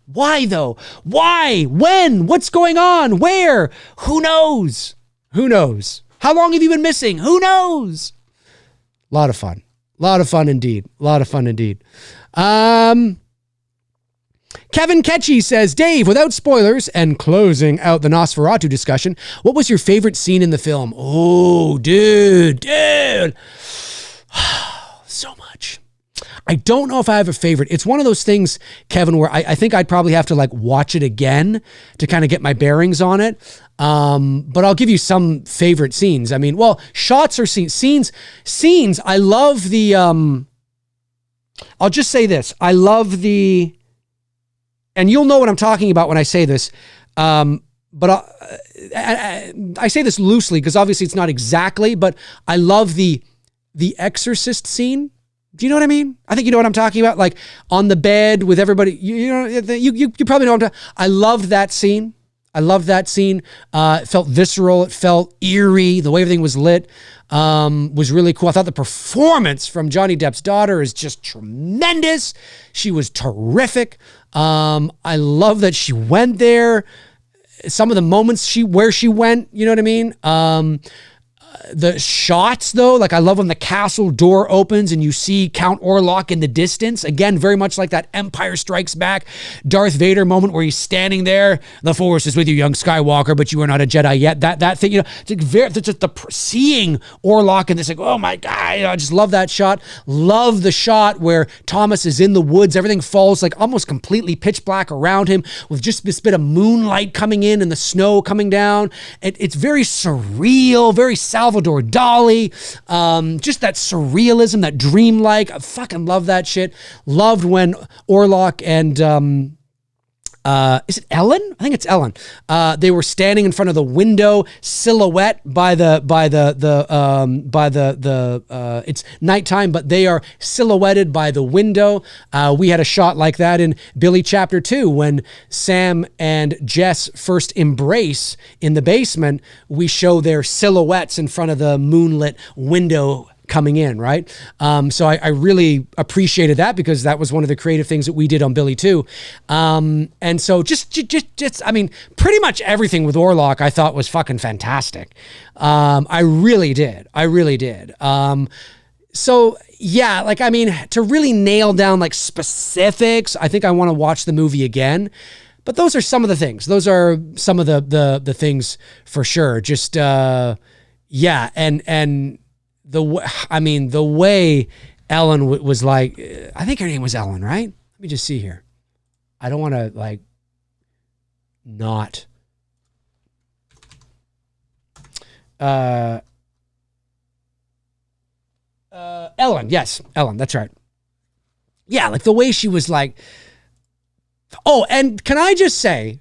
Why though? Why? When? What's going on? Where? Who knows? Who knows? How long have you been missing? Who knows? A lot of fun. A lot of fun indeed. A lot of fun indeed. Kevin Ketchy says, Dave, without spoilers and closing out the Nosferatu discussion, what was your favorite scene in the film? Oh, dude. So much. I don't know if I have a favorite. It's one of those things, Kevin, where I think I'd probably have to like watch it again to kind of get my bearings on it. But I'll give you some favorite scenes. I mean, well, shots or scenes. I love the, I'll just say this. I love the, and you'll know what I'm talking about when I say this. But I say this loosely because obviously it's not exactly, but I love the Exorcist scene. Do you know what I mean? I think you know what I'm talking about. Like on the bed with everybody, you probably know what I'm talking. I loved that scene. It felt visceral. It felt eerie. The way everything was lit was really cool. I thought the performance from Johnny Depp's daughter is just tremendous. She was terrific. I love that she went there. Some of the moments where she went, you know what I mean? The shots though, like I love when the castle door opens and you see Count Orlock in the distance. Again, very much like that Empire Strikes Back Darth Vader moment where he's standing there. The Force is with you, young Skywalker, but you are not a Jedi yet. That thing, it's like just seeing Orlock and this, like, oh my God, I just love that shot. Love the shot where Thomas is in the woods. Everything falls like almost completely pitch black around him with just this bit of moonlight coming in and the snow coming down. It's very surreal, very Salvador Dali, just that surrealism, that dreamlike. I fucking love that shit. Loved when Orlock and is it Ellen? I think it's Ellen. They were standing in front of the window, silhouette by the it's nighttime, but they are silhouetted by the window. We had a shot like that in Billy Chapter 2 when Sam and Jess first embrace in the basement. We show their silhouettes in front of the moonlit window coming in, right? So I really appreciated that because that was one of the creative things that we did on Billy too. And so just, I mean, pretty much everything with Orlock I thought was fucking fantastic. I really did. So yeah, like, I mean, to really nail down like specifics, I think I want to watch the movie again. But those are some of the things. Those are some of the things for sure. Just, yeah. And the way Ellen was like, I think her name was Ellen, right? Let me just see here. I don't want to like not. Ellen, yes, Ellen, that's right. Yeah, like the way she was like, oh, and can I just say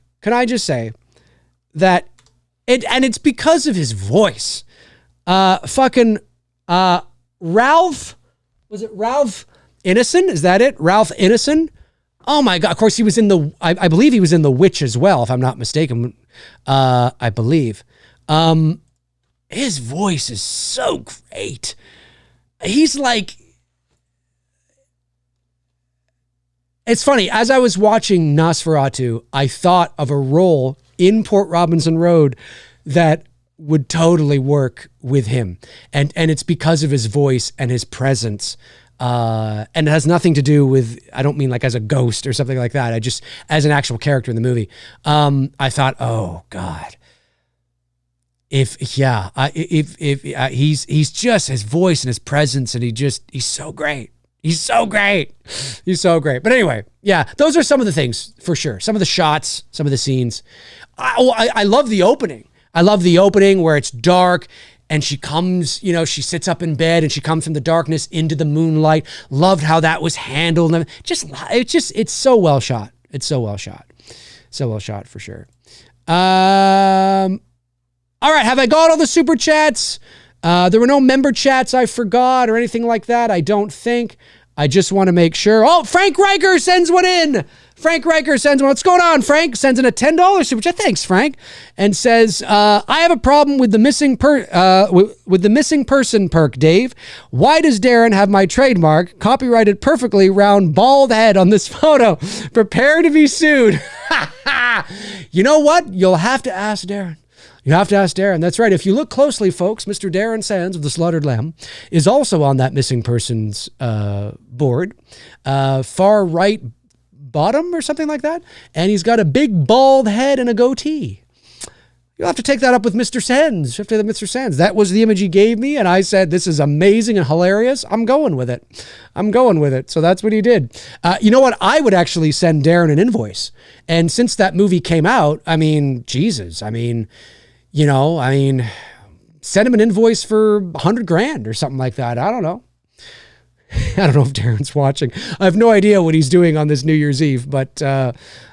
that it's because of his voice. Ralph, was it Ralph Ineson, is that it? Ralph Ineson? Oh my God. Of course, he was in I believe he was in The Witch as well, if I'm not mistaken. I believe. His voice is so great. He's like, it's funny. As I was watching Nosferatu, I thought of a role in Port Robinson Road that would totally work with him. And it's because of his voice and his presence. And it has nothing to do with, I don't mean like as a ghost or something like that. I just, as an actual character in the movie, I thought, oh God, he's just his voice and his presence, and he's so great. He's so great. He's so great. But anyway, yeah, those are some of the things for sure. Some of the shots, some of the scenes. I love the opening. I love the opening where it's dark and she comes, she sits up in bed and she comes from the darkness into the moonlight. Loved how that was handled. It's so well shot. It's so well shot. So well shot for sure. All right, have I got all the super chats? There were no member chats I forgot or anything like that, I don't think. I just want to make sure. Oh, Frank Riker sends one in. Frank Riker sends one. What's going on, Frank? Sends in a $10 super chat. Thanks, Frank. And says, I have a problem with the missing person perk, Dave. Why does Darren have my trademark, copyrighted perfectly round bald head on this photo? Prepare to be sued. You know what? You'll have to ask Darren. You have to ask Darren. That's right. If you look closely, folks, Mr. Darren Sands of the Slaughtered Lamb is also on that missing persons board, far right bottom or something like that. And he's got a big bald head and a goatee. You'll have to take that up with Mr. Sands. You have to have Mr. Sands. That was the image he gave me, and I said, this is amazing and hilarious. I'm going with it. So that's what he did. You know what? I would actually send Darren an invoice. And since that movie came out, Jesus. Send him an invoice for $100,000 or something like that. I don't know. I don't know if Darren's watching. I have no idea what he's doing on this New Year's Eve, but yeah,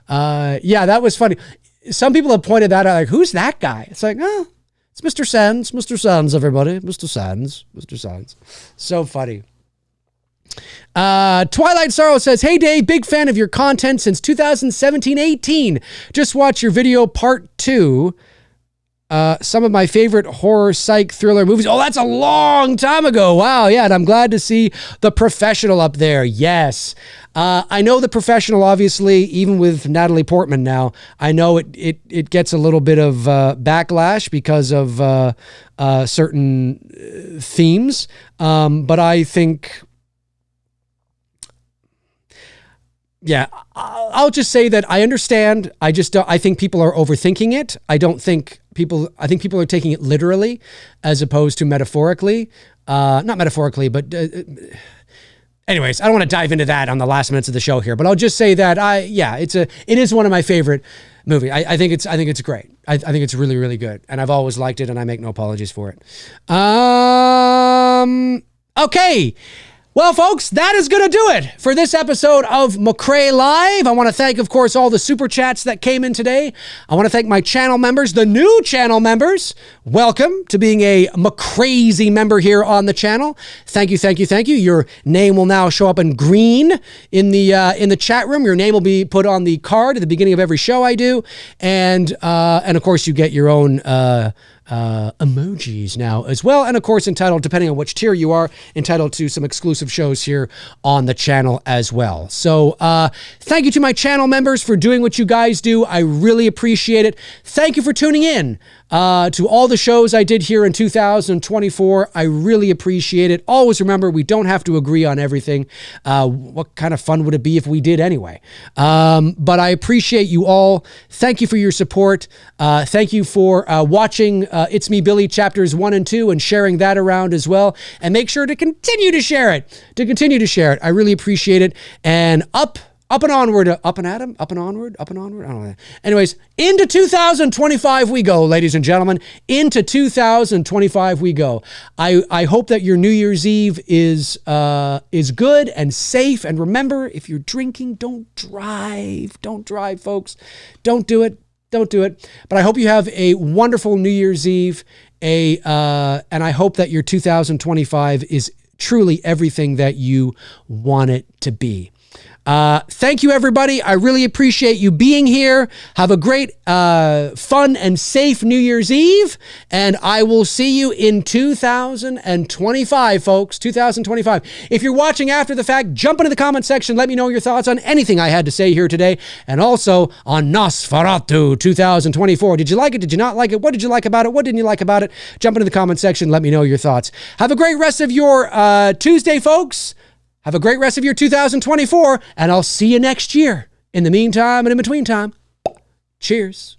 that was funny. Some people have pointed that out, like, who's that guy? It's like, it's Mr. Sands, everybody. Mr. Sands. So funny. Twilight Sorrow says, hey Dave, big fan of your content since 2017-18. Just watch your video part 2. Some of my favorite horror psych thriller movies. Oh, that's a long time ago. Wow. Yeah. And I'm glad to see The Professional up there. Yes. I know The Professional, obviously, even with Natalie Portman now, I know it gets a little bit of backlash because of certain themes. But I think, yeah, I'll just say that I understand. I think people are overthinking it. I think people are taking it literally as opposed to metaphorically. Not metaphorically, but anyways, I don't want to dive into that on the last minutes of the show here, but I'll just say that it is one of my favorite movies. I think it's great. I think it's really, really good. And I've always liked it, and I make no apologies for it. Okay. Well, folks, that is going to do it for this episode of McCrae Live. I want to thank, of course, all the super chats that came in today. I want to thank my channel members, the new channel members. Welcome to being a McCrazy member here on the channel. Thank you, thank you, thank you. Your name will now show up in green in the chat room. Your name will be put on the card at the beginning of every show I do, and of course, you get your own emojis now as well, and of course entitled, depending on which tier you are, entitled to some exclusive shows here on the channel as well. So thank you to my channel members for doing what you guys do. I really appreciate it. Thank you for tuning in to all the shows I did here in 2024. I really appreciate it. Always remember, we don't have to agree on everything. What kind of fun would it be if we did anyway? But I appreciate you all. Thank you for your support. Thank you for watching It's Me Billy chapters 1 and 2 and sharing that around as well. And make sure to continue to share it. I really appreciate it. And up and onward, up and at 'em, up and onward. I don't know. Anyways, into 2025 we go, ladies and gentlemen. Into 2025 we go. I hope that your New Year's Eve is good and safe. And remember, if you're drinking, don't drive. Don't drive, folks. Don't do it. But I hope you have a wonderful New Year's Eve. And I hope that your 2025 is truly everything that you want it to be. Thank you, everybody. I really appreciate you being here. Have a great, fun and safe New Year's Eve. And I will see you in 2025, folks. 2025. If you're watching after the fact, jump into the comment section. Let me know your thoughts on anything I had to say here today. And also on Nosferatu 2024. Did you like it? Did you not like it? What did you like about it? What didn't you like about it? Jump into the comment section. Let me know your thoughts. Have a great rest of your Tuesday, folks. Have a great rest of your 2024, and I'll see you next year. In the meantime and in between time, cheers.